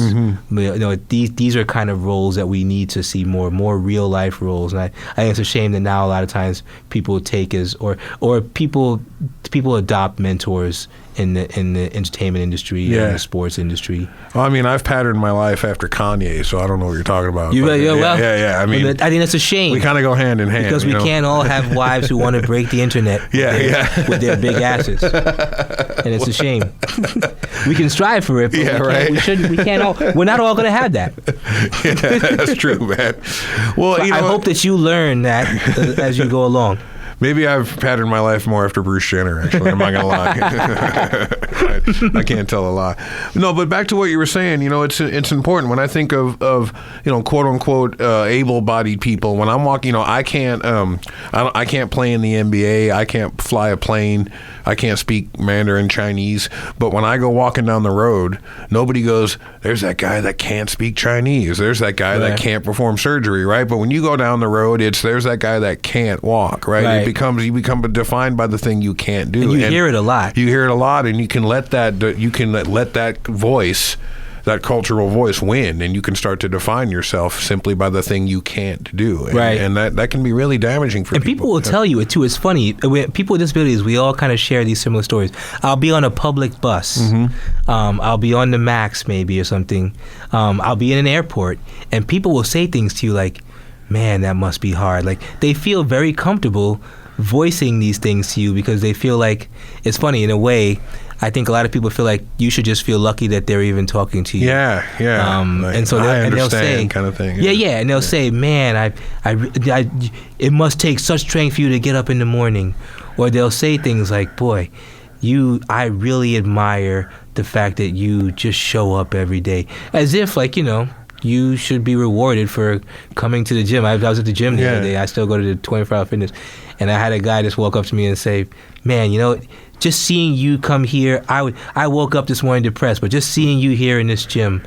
These are kind of roles that we need to see more real life roles. And I think it's a shame that now a lot of times people take or people adopt mentors in the entertainment industry and the sports industry. Well, I mean, I've patterned my life after Kanye, so I don't know what you're talking about. Yeah. I mean, I think that's a shame. We kind of go hand in hand because we can't all have wives who want to break the internet. With their big asses, and it's a shame. We can strive for it, but we can't all. We're not all going to have that. Yeah, that's true, man. Well, I hope that you learn that as you go along. Maybe I've patterned my life more after Bruce Jenner, actually. I'm not going to lie. I can't tell a lie. No, but back to what you were saying, it's important. When I think of quote unquote able-bodied people, when I'm walking, I can't play in the NBA. I can't fly a plane. I can't speak Mandarin Chinese. But when I go walking down the road, nobody goes, there's that guy that can't speak Chinese. There's that guy that can't perform surgery, right? But when you go down the road, there's that guy that can't walk, right? You become defined by the thing you can't do. And you hear it a lot. You hear it a lot, and you can let that voice, that cultural voice, win, and you can start to define yourself simply by the thing you can't do. And that can be really damaging for people. And people will tell you it too. It's funny. People with disabilities, we all kind of share these similar stories. I'll be on a public bus. I'll be on the Max maybe or something. I'll be in an airport, and people will say things to you like, man, that must be hard. Like, they feel very comfortable voicing these things to you because they feel like, it's funny, in a way, I think a lot of people feel like you should just feel lucky that they're even talking to you. Yeah. And so they'll say, kind of thing. And they'll say, man, it must take such strength for you to get up in the morning. Or they'll say things like, boy, I really admire the fact that you just show up every day. As if, like, you should be rewarded for coming to the gym. I was at the gym the other day. I still go to the 24-hour fitness. And I had a guy just walk up to me and say, man, just seeing you come here, I woke up this morning depressed, but just seeing you here in this gym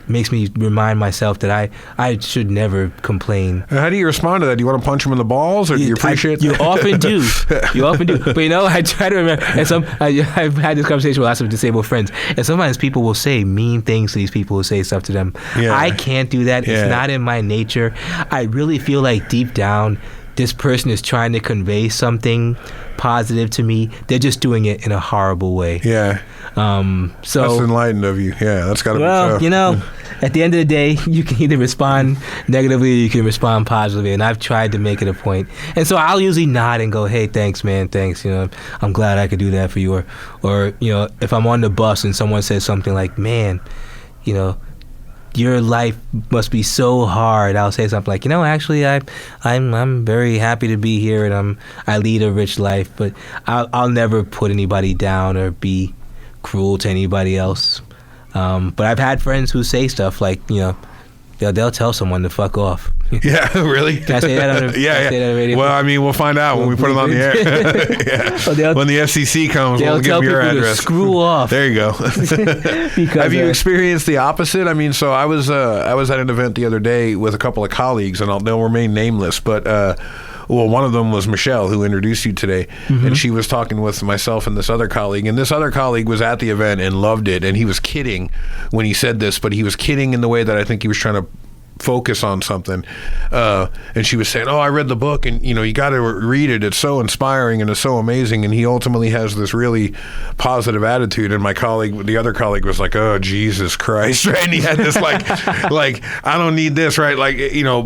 makes me remind myself that I should never complain. How do you respond to that? Do you want to punch him in the balls, or do you appreciate that? You often do. But I try to remember, and I've had this conversation with lots of disabled friends, and sometimes people will say mean things to these people who say stuff to them. I can't do that. It's not in my nature. I really feel like deep down, this person is trying to convey something positive to me. They're just doing it in a horrible way. Yeah. So that's enlightened of you. Yeah, that's got to be tough. At the end of the day, you can either respond negatively or you can respond positively, and I've tried to make it a point. And so I'll usually nod and go, hey, thanks, man, thanks. I'm glad I could do that for you. Or if I'm on the bus and someone says something like, man, your life must be so hard, I'll say something like, actually, I'm very happy to be here, and I lead a rich life, but I'll never put anybody down or be cruel to anybody else. But I've had friends who say stuff like, they'll tell someone to fuck off. Yeah, really? Can I say that on the, say that on the radio? Well, I mean, we'll find out when we put it on the air. When the FCC comes, we'll give them your address. To screw off. There you go. Have you experienced the opposite? I mean, so I was at an event the other day with a couple of colleagues, and they'll remain nameless, but one of them was Michelle, who introduced you today, and she was talking with myself and this other colleague, and this other colleague was at the event and loved it, and he was kidding when he said this, but he was kidding in the way that I think he was trying to focus on something, and she was saying, I read the book, and you got to read it, it's so inspiring and it's so amazing, and he ultimately has this really positive attitude, and the other colleague was like, oh, Jesus Christ, right? And he had this like I don't need this, right? Like,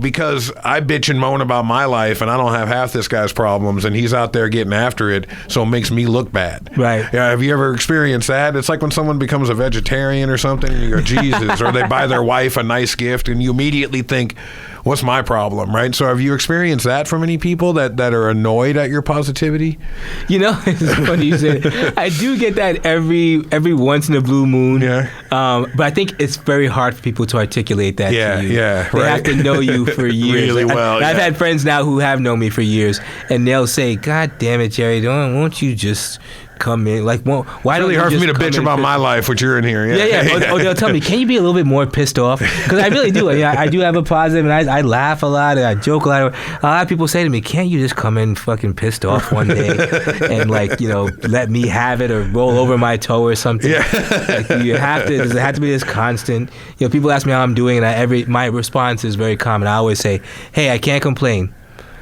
because I bitch and moan about my life and I don't have half this guy's problems, and he's out there getting after it, so it makes me look bad. Right. Yeah. Have you ever experienced that? It's like when someone becomes a vegetarian or something, and you go, Jesus, or they buy their wife a nice gift, and you immediately immediately think, what's my problem, right? So have you experienced that from any people that are annoyed at your positivity? You know, it's funny you said it. I do get that every once in a blue moon. Yeah. But I think it's very hard for people to articulate that to you. Yeah, They have to know you for years. Really well, I've had friends now who have known me for years, and they'll say, God damn it, Jerry, won't you just come in? Like, why It's don't really you hard for just me to come bitch in about and my life, which you're in here. Yeah. Or they'll tell me, can you be a little bit more pissed off? Because I really do. I do have a positive, and I laugh a lot, and I joke a lot. A lot of people say to me, can't you just come in fucking pissed off one day and, like, you know, let me have it or roll over my toe or something? Yeah. Like, does it have to be this constant? You know, people ask me how I'm doing, and my response is very common. I always say, hey, I can't complain.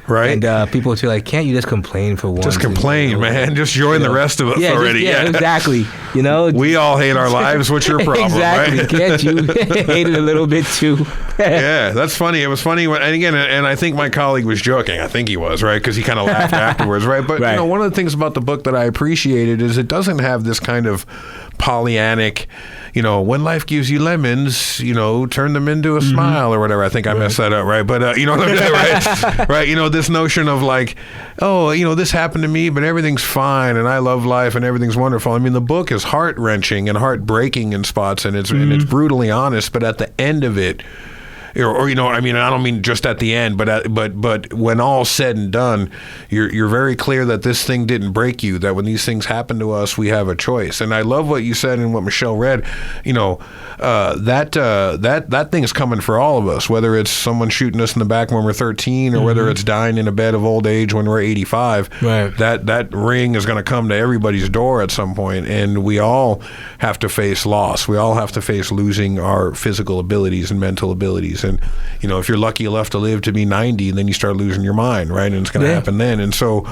Right. And people feel like, can't you just complain for once? Just complain, man. Just join the rest of us already. Exactly. You know, we all hate our lives. What's your problem, exactly. right? Can't you hate it a little bit too? Yeah, that's funny. It was funny, and I think my colleague was joking. I think he was, right? Because he kind of laughed afterwards, right? But right. You know, one of the things about the book that I appreciated is it doesn't have this kind of Pollyannic, you know, when life gives you lemons, you know, turn them into a smile or whatever. I think I messed that up, right? But you know what I'm saying, right? Right? You know, this notion of like, oh, you know, this happened to me, but everything's fine, and I love life, and everything's wonderful. I mean, the book is heart wrenching and heartbreaking in spots, and it's brutally honest. But at the end of it, or you know, I mean, I don't mean just at the end, but when all's said and done, you're very clear that this thing didn't break you. That when these things happen to us, we have a choice. And I love what you said and what Michelle read. You know, that thing is coming for all of us. Whether it's someone shooting us in the back when we're 13, or whether it's dying in a bed of old age when we're 85. Right. That ring is going to come to everybody's door at some point, and we all have to face loss. We all have to face losing our physical abilities and mental abilities. And, you know, if you're lucky enough to live to be 90, then you start losing your mind, right? And it's going to happen then. And so,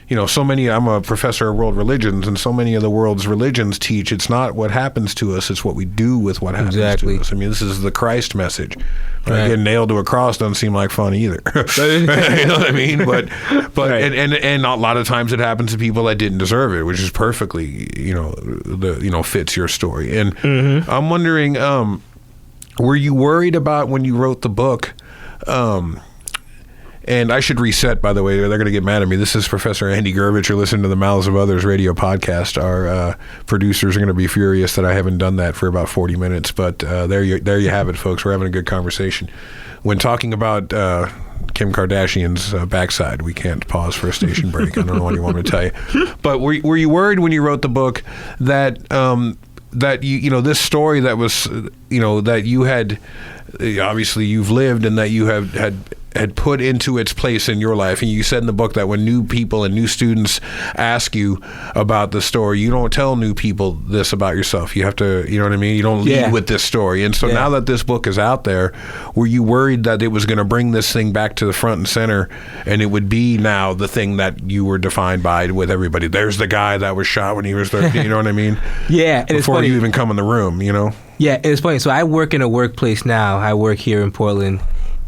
you know, I'm a professor of world religions, and so many of the world's religions teach it's not what happens to us, it's what we do with what happens to us. I mean, this is the Christ message. Right? Getting nailed to a cross doesn't seem like fun either. You know what I mean? But right. and a lot of times it happens to people that didn't deserve it, which is perfectly, fits your story. And I'm wondering, were you worried about when you wrote the book? And I should reset, by the way. They're going to get mad at me. This is Professor Andy Gurvich. You're listening to the Mouths of Others radio podcast. Our producers are going to be furious that I haven't done that for about 40 minutes. But there you have it, folks. We're having a good conversation. When talking about Kim Kardashian's backside, we can't pause for a station break. I don't know what you want me to tell you. But were you worried when you wrote the book that that this story that was, that you had, obviously you've lived, and that you had put into its place in your life? And you said in the book that when new people and new students ask you about the story, you don't tell new people this about yourself. You have to, you know what I mean? You don't lead with this story. And so now that this book is out there, were you worried that it was going to bring this thing back to the front and center, and it would be now the thing that you were defined by with everybody? There's the guy that was shot when he was 13, you know what I mean? Yeah. And before you even come in the room, you know? Yeah, and it's funny. So I work in a workplace now. I work here in Portland.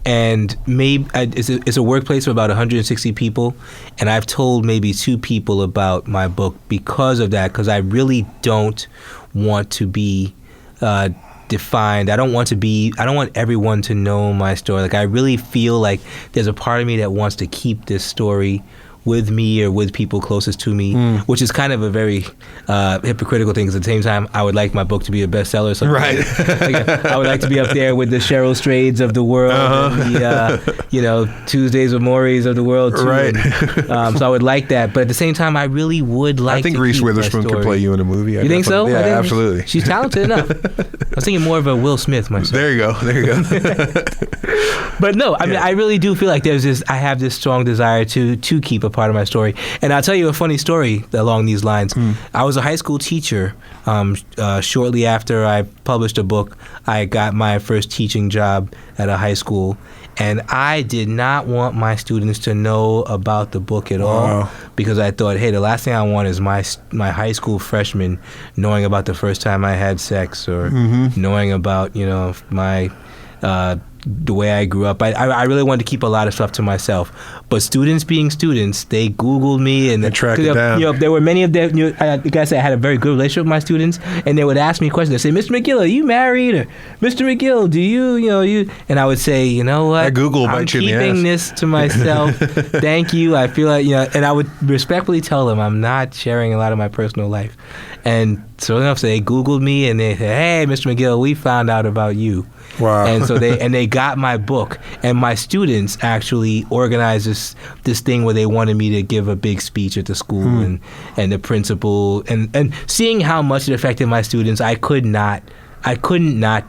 And it's a workplace of about 160 people, and I've told maybe 2 people about my book because of that, because I really don't want to be defined. I don't want everyone to know my story. Like, I really feel like there's a part of me that wants to keep this story with me or with people closest to me, which is kind of a very hypocritical thing, because at the same time, I would like my book to be a bestseller. So right. I would like to be up there with the Cheryl Strayeds of the world, and the, Tuesdays with Morries of the world, too. Right. And, so I would like that. But at the same time, I really would like to I think Reese Witherspoon could play you in a movie. You think so? Yeah, absolutely. She's talented enough. I was thinking more of a Will Smith myself. There you go. But no, I mean, I really do feel like I have this strong desire to keep a part of my story. And I'll tell you a funny story along these lines. I was a high school teacher. Shortly after I published a book, I got my first teaching job at a high school. And I did not want my students to know about the book at all, because I thought, hey, the last thing I want is my high school freshmen knowing about the first time I had sex, or knowing about, my the way I grew up. I really wanted to keep a lot of stuff to myself. But students being students, they Googled me and tracked it down. There were many of them. Like I said, I had a very good relationship with my students, and they would ask me questions. They say, "Mr. McGill, are you married?" Or "Mr. McGill, do you?" And I would say, "You know what? That Google will I'm bite you in the keeping ass." this to myself. Thank you. I feel like and I would respectfully tell them I'm not sharing a lot of my personal life. And so enough, so they Googled me and they said, "Hey, Mr. McGill, we found out about you." Wow. And so they got my book, and my students actually organized this thing where they wanted me to give a big speech at the school, and the principal, and seeing how much it affected my students, I couldn't not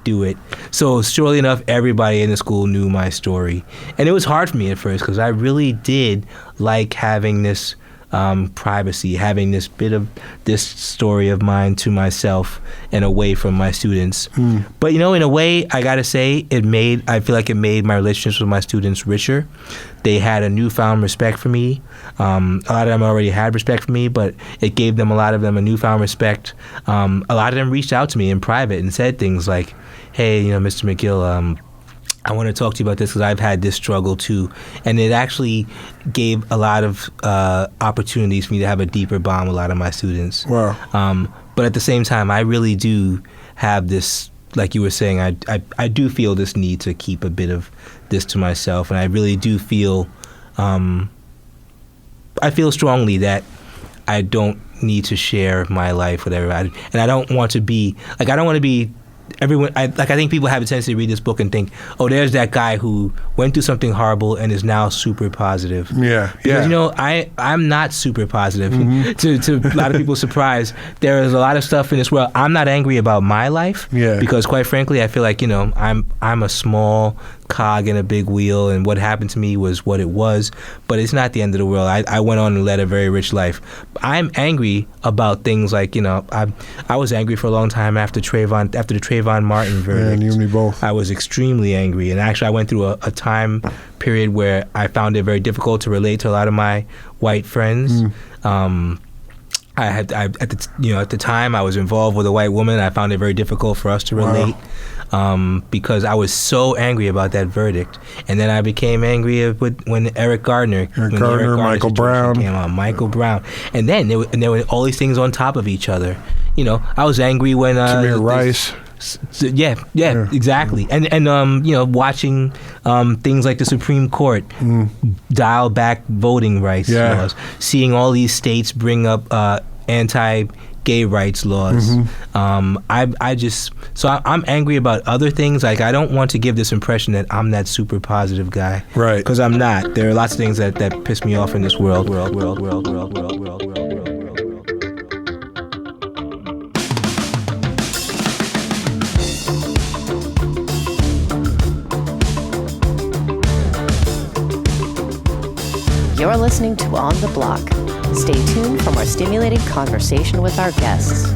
do it. So surely enough, everybody in the school knew my story, and it was hard for me at first because I really did like having this privacy, having this bit of this story of mine to myself and away from my students. But in a way, I gotta say, I feel like it made my relationships with my students richer. They had a newfound respect for me. A lot of them already had respect for me, but it gave a lot of them a newfound respect. A lot of them reached out to me in private and said things like, "Hey, Mr. McGill, I want to talk to you about this because I've had this struggle too." And it actually gave a lot of opportunities for me to have a deeper bond with a lot of my students. Wow. But at the same time, I really do have this, like you were saying, I do feel this need to keep a bit of this to myself. And I really do feel, I feel strongly that I don't need to share my life with everybody. And I don't want to be, I don't want to be everyone. I think people have a tendency to read this book and think, "Oh, there's that guy who went through something horrible and is now super positive." Yeah, Because, I'm not super positive. To a lot of people's surprise, there is a lot of stuff in this world. I'm not angry about my life. Yeah. Because quite frankly, I feel like I'm a small cog in a big wheel, and what happened to me was what it was. But it's not the end of the world. I went on and led a very rich life. I'm angry about things like I was angry for a long time after the Trayvon Martin verdict. Man, you and me both. I was extremely angry, and actually I went through a time period where I found it very difficult to relate to a lot of my white friends. At the time I was involved with a white woman. I found it very difficult for us to relate. Because I was so angry about that verdict, and then I became angry when Eric Gardner, Michael Brown came on, Michael Brown, and then there were all these things on top of each other. I was angry when Tamir Rice. Yeah, exactly. And watching things like the Supreme Court dial back voting rights laws, seeing all these states bring up anti-gay rights laws. I'm angry about other things. Like, I don't want to give this impression that I'm that super positive guy, right? Because I'm not. There are lots of things that piss me off in this world. You're listening to On the Block. Stay tuned for more stimulating conversation with our guests.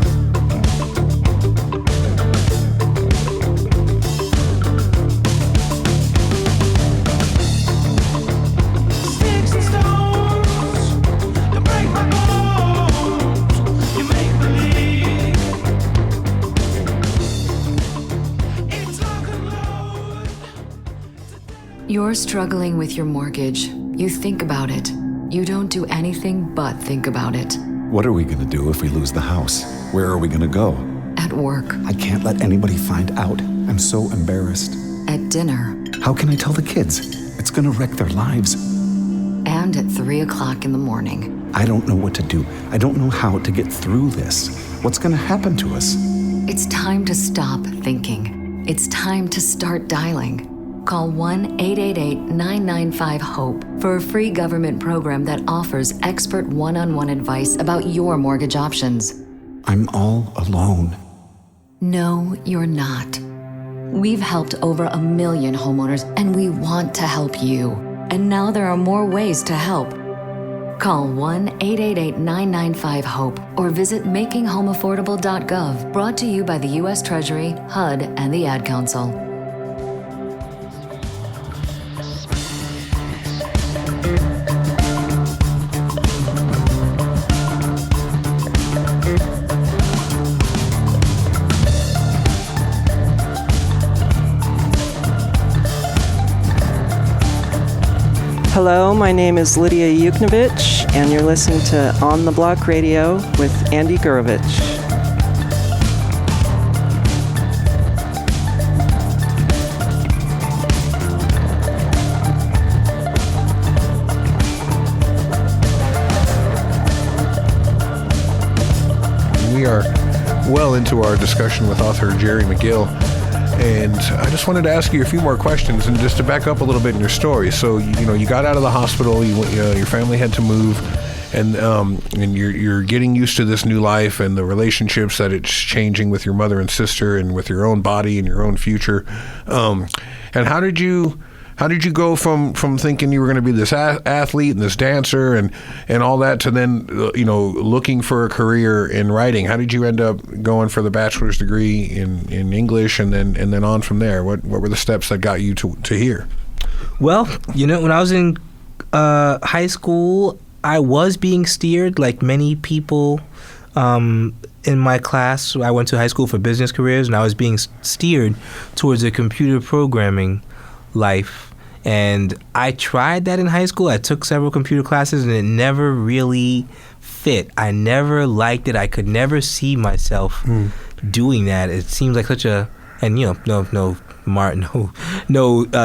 You're struggling with your mortgage. You think about it. You don't do anything but think about it. What are we going to do if we lose the house? Where are we going to go? At work. I can't let anybody find out. I'm so embarrassed. At dinner. How can I tell the kids? It's going to wreck their lives. And at 3 o'clock in the morning. I don't know what to do. I don't know how to get through this. What's going to happen to us? It's time to stop thinking. It's time to start dialing. Call 1-888-995-HOPE for a free government program that offers expert one-on-one advice about your mortgage options. I'm all alone. No, you're not. We've helped over 1 million homeowners, and we want to help you. And now there are more ways to help. Call 1-888-995-HOPE or visit makinghomeaffordable.gov. Brought to you by the U.S. Treasury, HUD, and the Ad Council. Hello, my name is Lydia Yuknovich, and you're listening to On the Block Radio with Andy Gurovich. We are well into our discussion with author Jerry McGill, and I just wanted to ask you a few more questions, and just to back up a little bit in your story. So you got out of the hospital, your family had to move, and you're getting used to this new life and the relationships that it's changing with your mother and sister and with your own body and your own future. And how did you go from thinking you were going to be this athlete and this dancer and all that to then looking for a career in writing? How did you end up going for the bachelor's degree in English and then on from there? What were the steps that got you to here? Well, when I was in high school, I was being steered like many people in my class. I went to high school for business careers, and I was being steered towards a computer programming life. And I tried that in high school. I took several computer classes, and it never really fit. I never liked it. I could never see myself doing that. It seems like such a, and no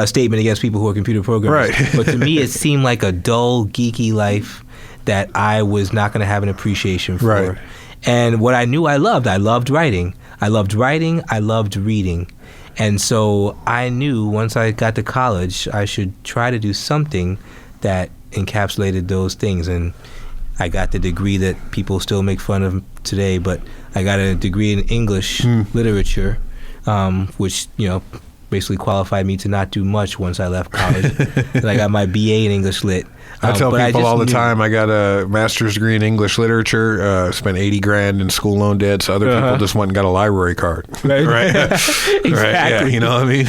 statement against people who are computer programmers. Right. But to me, it seemed like a dull, geeky life that I was not going to have an appreciation for. Right. And what I knew I loved writing. I loved reading. And so I knew once I got to college, I should try to do something that encapsulated those things. And I got the degree that people still make fun of today, but I got a degree in English literature, which, basically qualified me to not do much once I left college. And I got my BA in English Lit. I tell people all the time, I got a master's degree in English literature, spent $80,000 in school loan debts. Other people just went and got a library card. Right. Exactly. Right? Yeah, you know what I mean?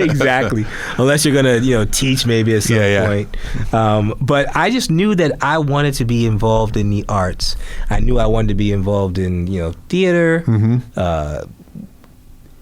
Exactly. Unless you're going to, teach maybe at some point. But I just knew that I wanted to be involved in the arts. I knew I wanted to be involved in, theater,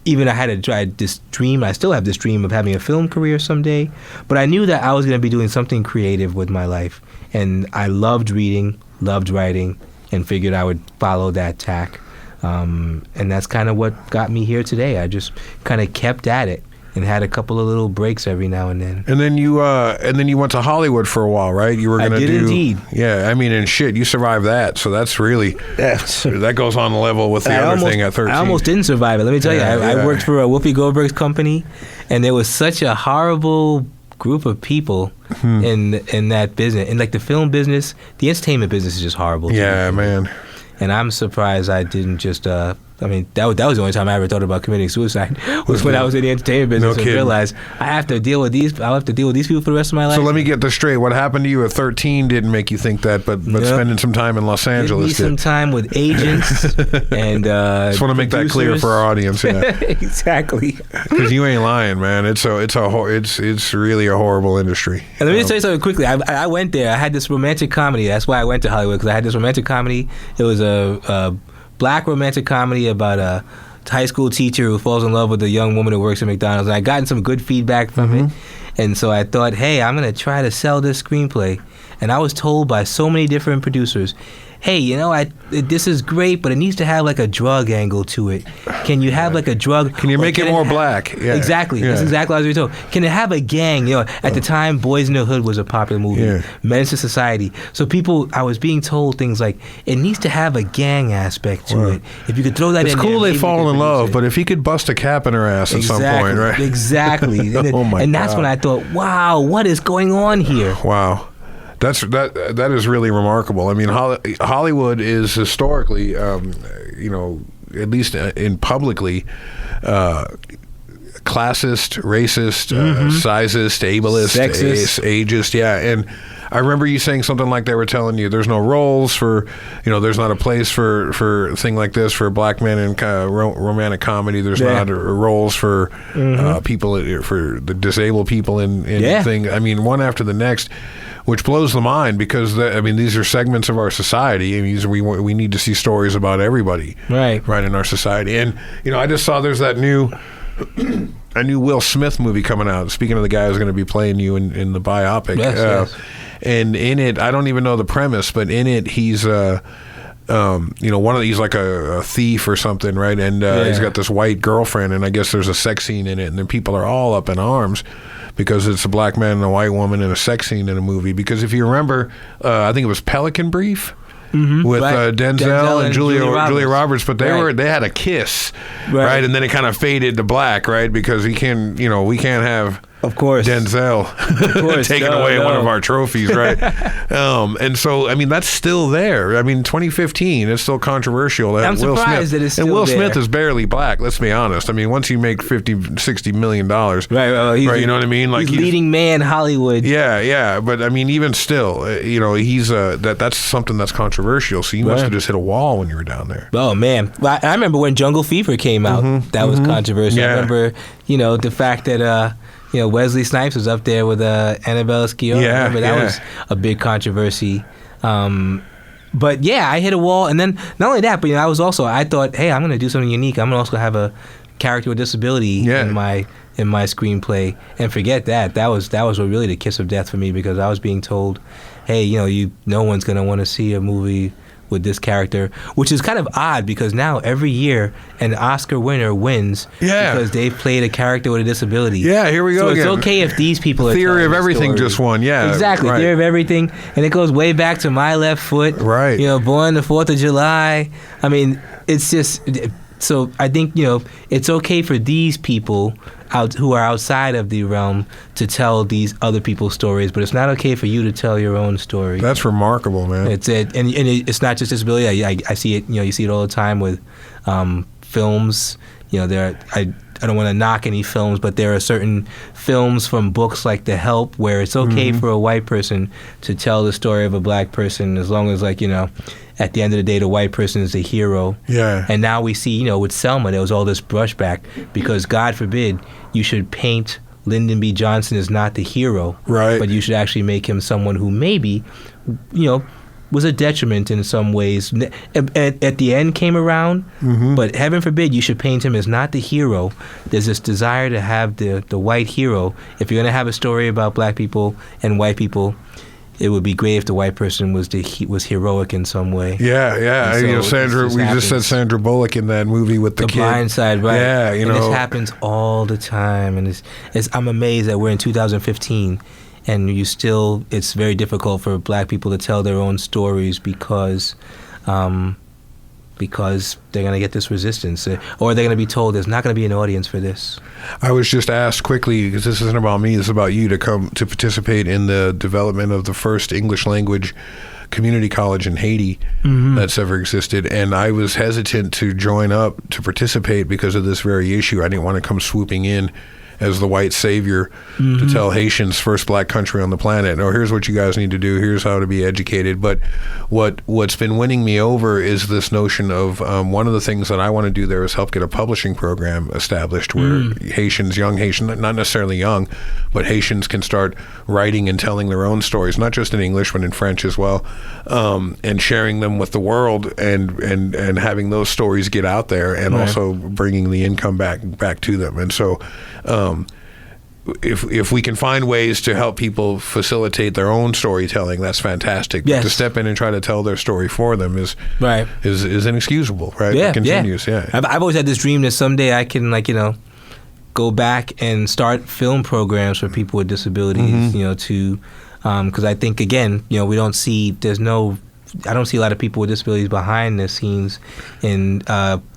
even I had to try this dream. I still have this dream of having a film career someday. But I knew that I was going to be doing something creative with my life. And I loved reading, loved writing, and figured I would follow that tack. And that's kind of what got me here today. I just kind of kept at it and had a couple of little breaks every now and then. And then you went to Hollywood for a while, right? You were going to do. I did indeed. Yeah, I mean, and shit, you survived that, so that's really that goes on the level with the other thing at 13. I almost didn't survive it. Let me tell you, I worked for Whoopi Goldberg's company, and there was such a horrible group of people in that business, and like the film business, the entertainment business is just horrible. Yeah, man. And I'm surprised I didn't just. That was the only time I ever thought about committing suicide was when I was in the entertainment business and realized I have to deal with these. I'll have to deal with these people for the rest of my life. So let me get this straight. What happened to you at 13 didn't make you think that, but spending some time in Los Angeles did. Some time with agents and just want to make that clear for our audience. Yeah. Exactly. Because you ain't lying, man. It's really a horrible industry. And let me just tell you something quickly. I went there. I had this romantic comedy. That's why I went to Hollywood, because I had this romantic comedy. It was a black romantic comedy about a high school teacher who falls in love with a young woman who works at McDonald's. And I gotten some good feedback from it. And so I thought, hey, I'm going to try to sell this screenplay. And I was told by so many different producers, hey, this is great, but it needs to have like a drug angle to it. Can you have like a drug? Can you make it more black? Yeah. Exactly. Yeah. That's exactly what I was told. Can it have a gang? At the time, Boys in the Hood was a popular movie. Yeah. Menace to Society. So I was being told things like, it needs to have a gang aspect to it. If you could throw that in there. It's cool they fall in love, but if he could bust a cap in her ass at some point, right? Exactly. And that's when I thought, wow, what is going on here? Wow. That is really remarkable. I mean, Hollywood is historically, at least in publicly, classist, racist, sizist, ableist, sexist, ageist. Yeah, and I remember you saying something like they were telling you there's no roles for, there's not a place for a thing like this for black men in romantic comedy. There's not roles for people, for the disabled people in thing. I mean, one after the next. Which blows the mind because these are segments of our society. I mean, we need to see stories about everybody, right in our society. And I just saw there's that new a new Will Smith movie coming out. Speaking of the guy who's going to be playing you in the biopic. Yes. And in it, I don't even know the premise, but in it, he's he's like a thief or something, right? And he's got this white girlfriend, and I guess there's a sex scene in it, and then people are all up in arms because it's a black man and a white woman in a sex scene in a movie. Because if you remember, I think it was Pelican Brief. With Right. Denzel and Julia Roberts, but they Right. had a kiss, Right. right? And then it kind of faded to black, right? Because we can't have Of course. Denzel taking away one of our trophies, right? And so, I mean, that's still there. I mean, 2015, it's still controversial. That I'm Will surprised Smith, that it's still and Will there. Smith is barely black. Let's be honest. I mean, once you make $50-60 million, Right. Well, right? You know what I mean? He's leading man Hollywood. Yeah. But I mean, even still, he's that's something that's controversial. So you must have just hit a wall when you were down there. Oh man, I remember when Jungle Fever came out. That was controversial. Yeah. I remember, the fact that Wesley Snipes was up there with Annabelle Esquivel. Yeah, I remember that was a big controversy. But yeah, I hit a wall, and then not only that, but I thought, hey, I'm going to do something unique. I'm going to also have a character with disability in my screenplay. And forget that. That was really the kiss of death for me, because I was being told, hey, no one's going to want to see a movie with this character, which is kind of odd, because now every year an Oscar winner wins because they played a character with a disability. Yeah, here we go So again. it's okay if these people are Theory telling of the Everything story. just won, yeah. Exactly, right. Theory of Everything, and it goes way back to My Left Foot. Right. Born the 4th of July. I mean, it's just, so I think, it's okay for these people who are outside of the realm to tell these other people's stories, but it's not okay for you to tell your own story. That's remarkable, man. And it's not just disability. I see it. You see it all the time with films. I don't want to knock any films, but there are certain films from books like The Help where it's okay for a white person to tell the story of a black person, as long as at the end of the day, the white person is the hero. Yeah. And now we see, with Selma, there was all this brushback, because God forbid you should paint Lyndon B. Johnson as not the hero. Right. But you should actually make him someone who maybe, was a detriment in some ways. At the end came around, but heaven forbid you should paint him as not the hero. There's this desire to have the white hero. If you're going to have a story about black people and white people, it would be great if the white person was heroic in some way. Yeah. And so Sandra, we just said Sandra Bullock in that movie with the kid. Blind Side, right? Yeah, and this happens all the time, and I'm amazed that we're in 2015, and it's very difficult for black people to tell their own stories because they're going to get this resistance, or they're going to be told there's not going to be an audience for this. I was just asked quickly, because this isn't about me, this is about you, to come to participate in the development of the first English language community college in Haiti that's ever existed. And I was hesitant to join up to participate because of this very issue. I didn't want to come swooping in as the white savior to tell Haitians, first black country on the planet, no, here's what you guys need to do, here's how to be educated. But what's been winning me over is this notion of one of the things that I want to do there is help get a publishing program established where young Haitians, not necessarily young, but Haitians can start writing and telling their own stories, not just in English, but in French as well, and sharing them with the world, and having those stories get out there, and also bringing the income back to them. And so if we can find ways to help people facilitate their own storytelling, that's fantastic. But to step in and try to tell their story for them is inexcusable, right? Yeah, it continues, yeah. I've always had this dream that someday I can, go back and start film programs for people with disabilities, because I think, again, I don't see a lot of people with disabilities behind the scenes in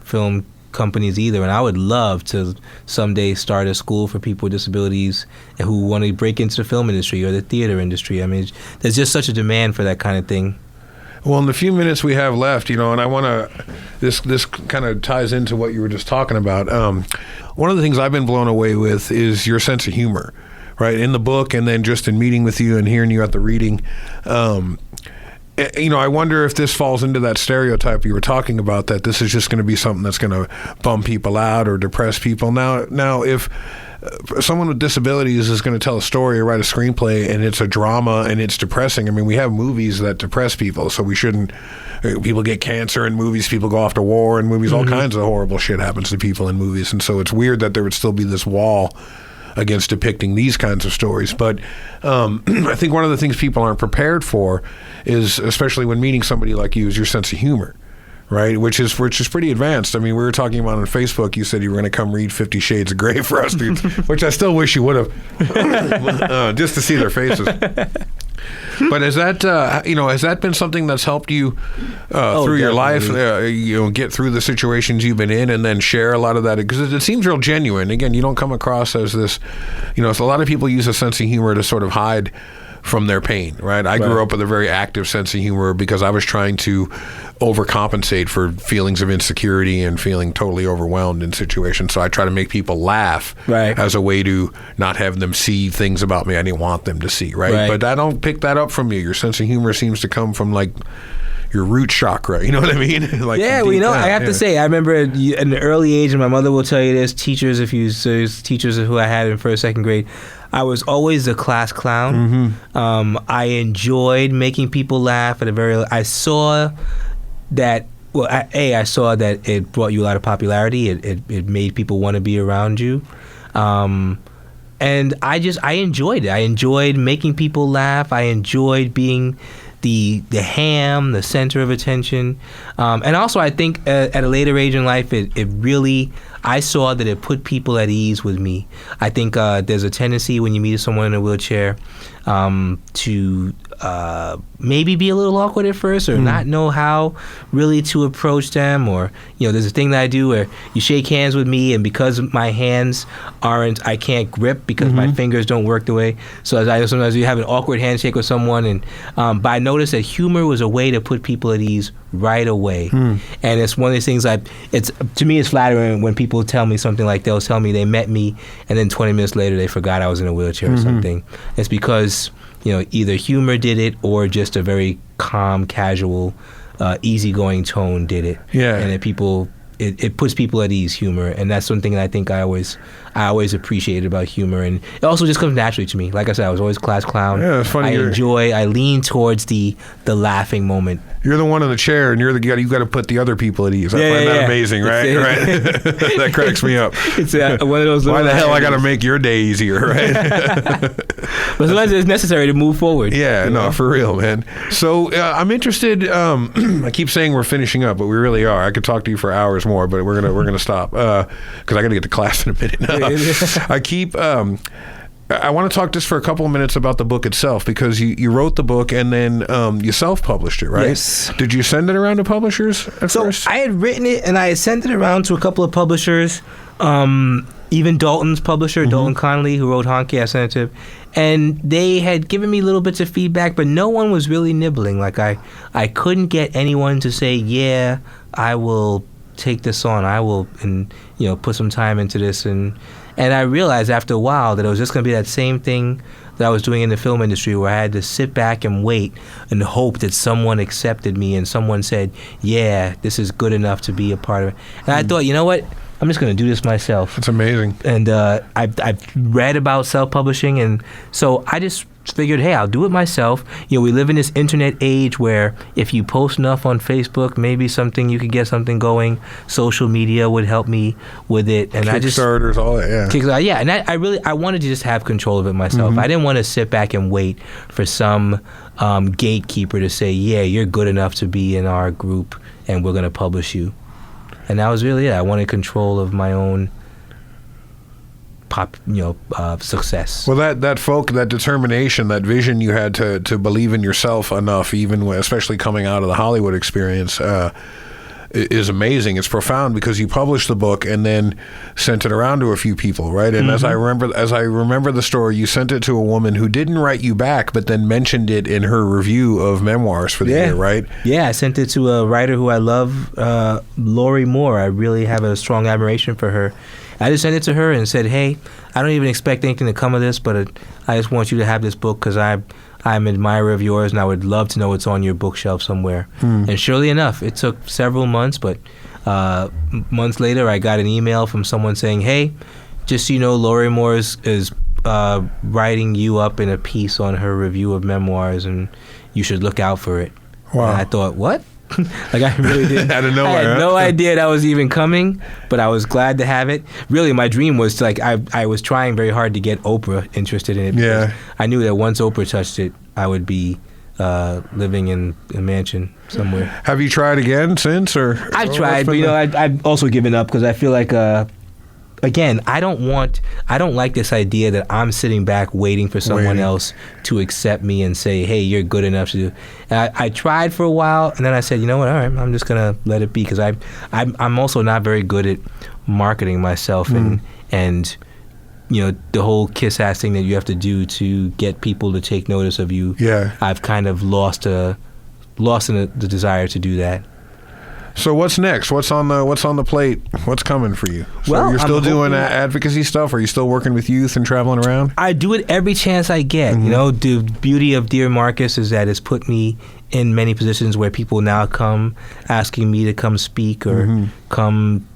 film companies either, and I would love to someday start a school for people with disabilities and who want to break into the film industry or the theater industry. I mean, there's just such a demand for that kind of thing. Well, in the few minutes we have left, and I want to, this kind of ties into what you were just talking about. One of the things I've been blown away with is your sense of humor, right? In the book, and then just in meeting with you and hearing you at the reading. I wonder if this falls into that stereotype you were talking about, that this is just going to be something that's going to bum people out or depress people. Now, if someone with disabilities is going to tell a story or write a screenplay and it's a drama and it's depressing, I mean, we have movies that depress people, so we shouldn't. People get cancer in movies, people go off to war in movies, all kinds of horrible shit happens to people in movies, and so it's weird that there would still be this wall against depicting these kinds of stories. But I think one of the things people aren't prepared for is, especially when meeting somebody like you, is your sense of humor, right? Which is pretty advanced. I mean, we were talking about on Facebook, you said you were going to come read 50 Shades of Grey for us, dude, which I still wish you would have, just to see their faces. But has that been something that's helped you through your life, get through the situations you've been in, and then share a lot of that? Because it seems real genuine. Again, you don't come across as this, so a lot of people use a sense of humor to sort of hide from their pain, right? I grew up with a very active sense of humor because I was trying to overcompensate for feelings of insecurity and feeling totally overwhelmed in situations. So I try to make people laugh as a way to not have them see things about me I didn't want them to see, right? But I don't pick that up from you. Your sense of humor seems to come from like your root chakra, you know what I mean? I have to say, I remember at an early age, and my mother will tell you this, teachers who I had in first, second grade, I was always a class clown. I enjoyed making people laugh I saw that, I saw that it brought you a lot of popularity. It made people want to be around you. And I enjoyed it. I enjoyed making people laugh. I enjoyed being the ham, the center of attention. And also I think at a later age in life, it really, I saw that it put people at ease with me. I think there's a tendency when you meet someone in a wheelchair to maybe be a little awkward at first, or not know how really to approach them, or there's a thing that I do where you shake hands with me, and because my hands I can't grip because my fingers don't work the way. So sometimes you have an awkward handshake with someone, and but I noticed that humor was a way to put people at ease right away. And it's one of these things to me it's flattering when people tell me something like they'll tell me they met me and then 20 minutes later they forgot I was in a wheelchair or something. It's because either humor did it or just a very calm, casual, easygoing tone did it. And it puts people at ease, humor, and that's something that I think I always appreciated about humor, and it also just comes naturally to me. Like I said, I was always class clown. Yeah, it's funny. I lean towards the laughing moment. You're the one in the chair, and you got to put the other people at ease. I find that amazing, right? Right. That cracks me up. It's one of those. Why the hell I got to make your day easier, right? But sometimes it's necessary to move forward. Yeah, no, for real, man. So I'm interested. I keep saying we're finishing up, but we really are. I could talk to you for hours more, but we're gonna stop because I got to get to class in a minute. I want to talk just for a couple of minutes about the book itself, because you wrote the book and then you self-published it, right? Yes. Did you send it around to publishers at first? I had written it and I had sent it around to a couple of publishers. Even Dalton's publisher, Dalton Connolly, who wrote Honky, I sent it to him. And they had given me little bits of feedback, but no one was really nibbling. Like I couldn't get anyone to say, yeah, I will take this on. I will, and put some time into this. And I realized after a while that it was just going to be that same thing that I was doing in the film industry, where I had to sit back and wait and hope that someone accepted me and someone said, yeah, this is good enough to be a part of it. And I thought, you know what? I'm just going to do this myself. That's amazing. And I've read about self-publishing, and so I just figured, hey, I'll do it myself. We live in this internet age where if you post enough on Facebook, maybe you could get something going. Social media would help me with it, and Kickstarters, all that, yeah. Kickstarter, yeah. And I wanted to just have control of it myself. I didn't want to sit back and wait for some gatekeeper to say, yeah, you're good enough to be in our group, and we're going to publish you. And that was really it. I wanted control of my own success. Well, that determination, that vision you had to believe in yourself enough, even especially coming out of the Hollywood experience, is amazing. It's profound, because you published the book and then sent it around to a few people, right? And as I remember the story, you sent it to a woman who didn't write you back, but then mentioned it in her review of memoirs for the year, right? Yeah, I sent it to a writer who I love, Lori Moore. I really have a strong admiration for her. I just sent it to her and said, hey, I don't even expect anything to come of this, but I just want you to have this book because I'm an admirer of yours, and I would love to know what's on your bookshelf somewhere. And surely enough, it took several months, but months later, I got an email from someone saying, hey, just so you know, Lori Moore is writing you up in a piece on her review of memoirs, and you should look out for it. Wow. And I thought, what? Like, I really didn't. Out of nowhere, I had huh? no idea that was even coming, but I was glad to have it. Really, my dream was to, like, I was trying very hard to get Oprah interested in it. Yeah. I knew that once Oprah touched it, I would be living in a mansion somewhere. Have you tried again since, or? I've tried, but I've also given up because I feel like, again, I don't like this idea that I'm sitting back waiting for someone else to accept me and say, hey, you're good enough to do. And I tried for a while, and then I said, you know what, all right, I'm just gonna let it be, because I'm also not very good at marketing myself, and you know, the whole kiss-ass thing that you have to do to get people to take notice of you. Yeah. I've kind of lost in the desire to do that. So what's next? What's on the plate? What's coming for you? So Well, you're still I'm doing hoping- advocacy stuff? Are you still working with youth and traveling around? I do it every chance I get. You know, the beauty of Dear Marcus is that it's put me in many positions where people now come asking me to come speak or come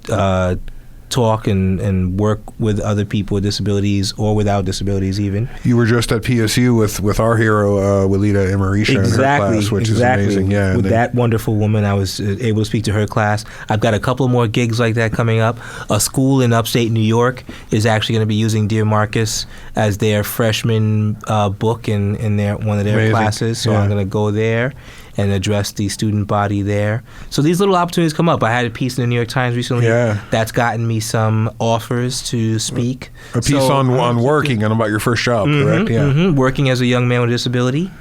talk and work with other people with disabilities or without disabilities even. You were just at PSU with our hero, Walida Emerisha, in her class, which is amazing. Yeah, with that wonderful woman, I was able to speak to her class. I've got a couple more gigs like that coming up. A school in upstate New York is actually going to be using Dear Marcus as their freshman book in one of their Amazing. classes. So Yeah. I'm going to go there and address the student body there. So these little opportunities come up. I had a piece in the New York Times recently that's gotten me some offers to speak. A piece on working and about your first job, correct? Yeah. Working as a young man with a disability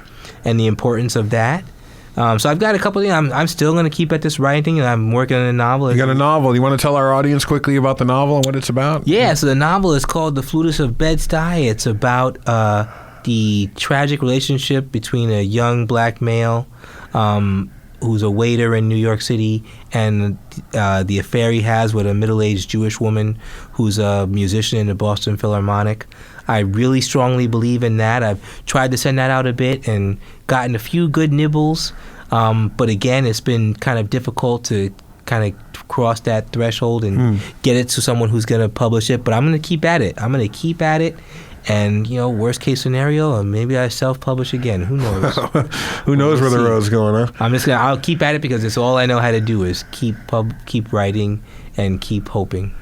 and the importance of that. So I've got a couple of things. I'm still going to keep at this writing thing, and I'm working on a novel. You got a novel. You want to tell our audience quickly about the novel and what it's about? Yeah, so the novel is called The Flutist of Bed-Stuy. It's about the tragic relationship between a young black male who's a waiter in New York City, and the affair he has with a middle-aged Jewish woman who's a musician in the Boston Philharmonic. I really strongly believe in that. I've tried to send that out a bit and gotten a few good nibbles, but again, it's been kind of difficult to kind of cross that threshold and get it to someone who's going to publish it, but I'm going to keep at it. And, you know, worst case scenario, maybe I self-publish again. Who knows? Who knows where the road's going, huh? I'll keep at it because it's all I know how to do is keep writing and keep hoping.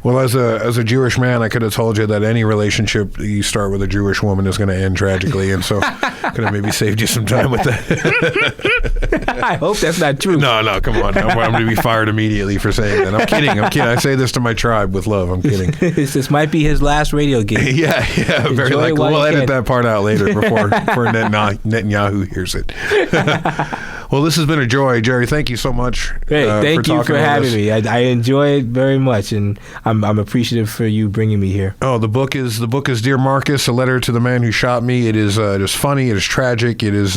Well, as a Jewish man, I could have told you that any relationship you start with a Jewish woman is going to end tragically, and so could have maybe saved you some time with that. I hope that's not true. No, come on. I'm going to be fired immediately for saying that. I'm kidding. I say this to my tribe with love. I'm kidding. This might be his last radio gig. Yeah. Very likely. We'll edit that part out later before Netanyahu hears it. Well, this has been a joy, Jerry. Thank you so much. Hey, thank you for having me. I enjoy it very much, and I'm appreciative for you bringing me here. Oh, the book is Dear Marcus, a letter to the man who shot me. It is funny. It is tragic. It is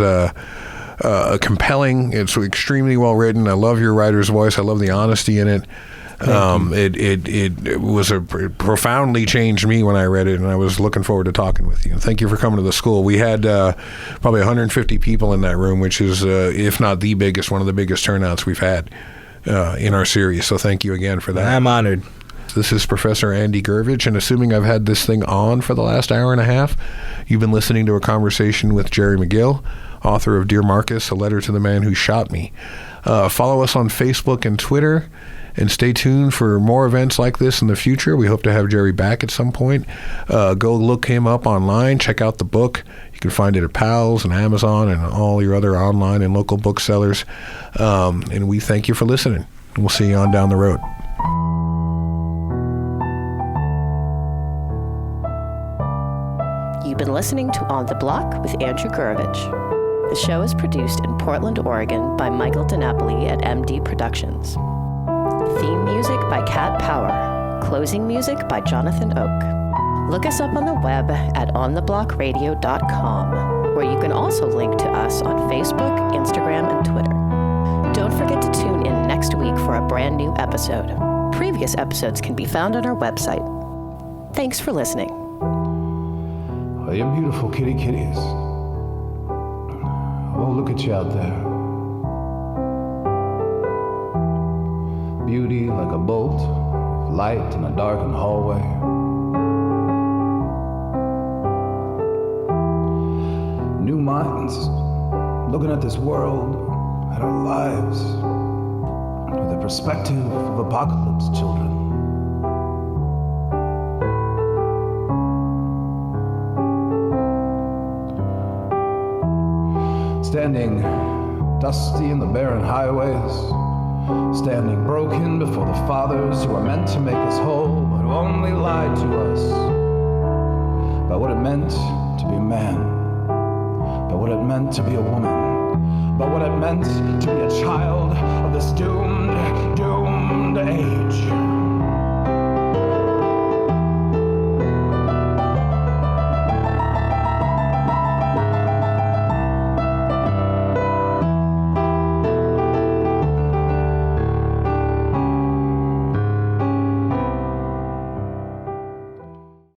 compelling. It's extremely well written. I love your writer's voice. I love the honesty in it. It was profoundly changed me when I read it, and I was looking forward to talking with you. Thank you for coming to the school. We had probably 150 people in that room, which is, if not the biggest, one of the biggest turnouts we've had in our series. So thank you again for that. I'm honored. This is Professor Andy Gurvich, and assuming I've had this thing on for the last hour and a half, you've been listening to a conversation with Jerry McGill, author of Dear Marcus, a letter to the man who shot me. Follow us on Facebook and Twitter, and stay tuned for more events like this in the future. We hope to have Jerry back at some point. Go look him up online. Check out the book. You can find it at Pals and Amazon and all your other online and local booksellers. And we thank you for listening. We'll see you on down the road. You've been listening to On the Block with Andrew Gurvich. The show is produced in Portland, Oregon by Michael DiNapoli at MD Productions. Theme music by Cat Power. Closing music by Jonathan Oak. Look us up on the web at ontheblockradio.com, where you can also link to us on Facebook, Instagram, and Twitter. Don't forget to tune in next week for a brand new episode. Previous episodes can be found on our website. Thanks for listening. Oh, you're beautiful kitty kitties. look at you out there. Beauty like a bolt of light in a darkened hallway. New minds looking at this world, at our lives, with the perspective of apocalypse children. Standing dusty in the barren highways, standing broken before the fathers who are meant to make us whole, but who only lied to us about what it meant to be a man, about what it meant to be a woman, about what it meant to be a child of this doomed age.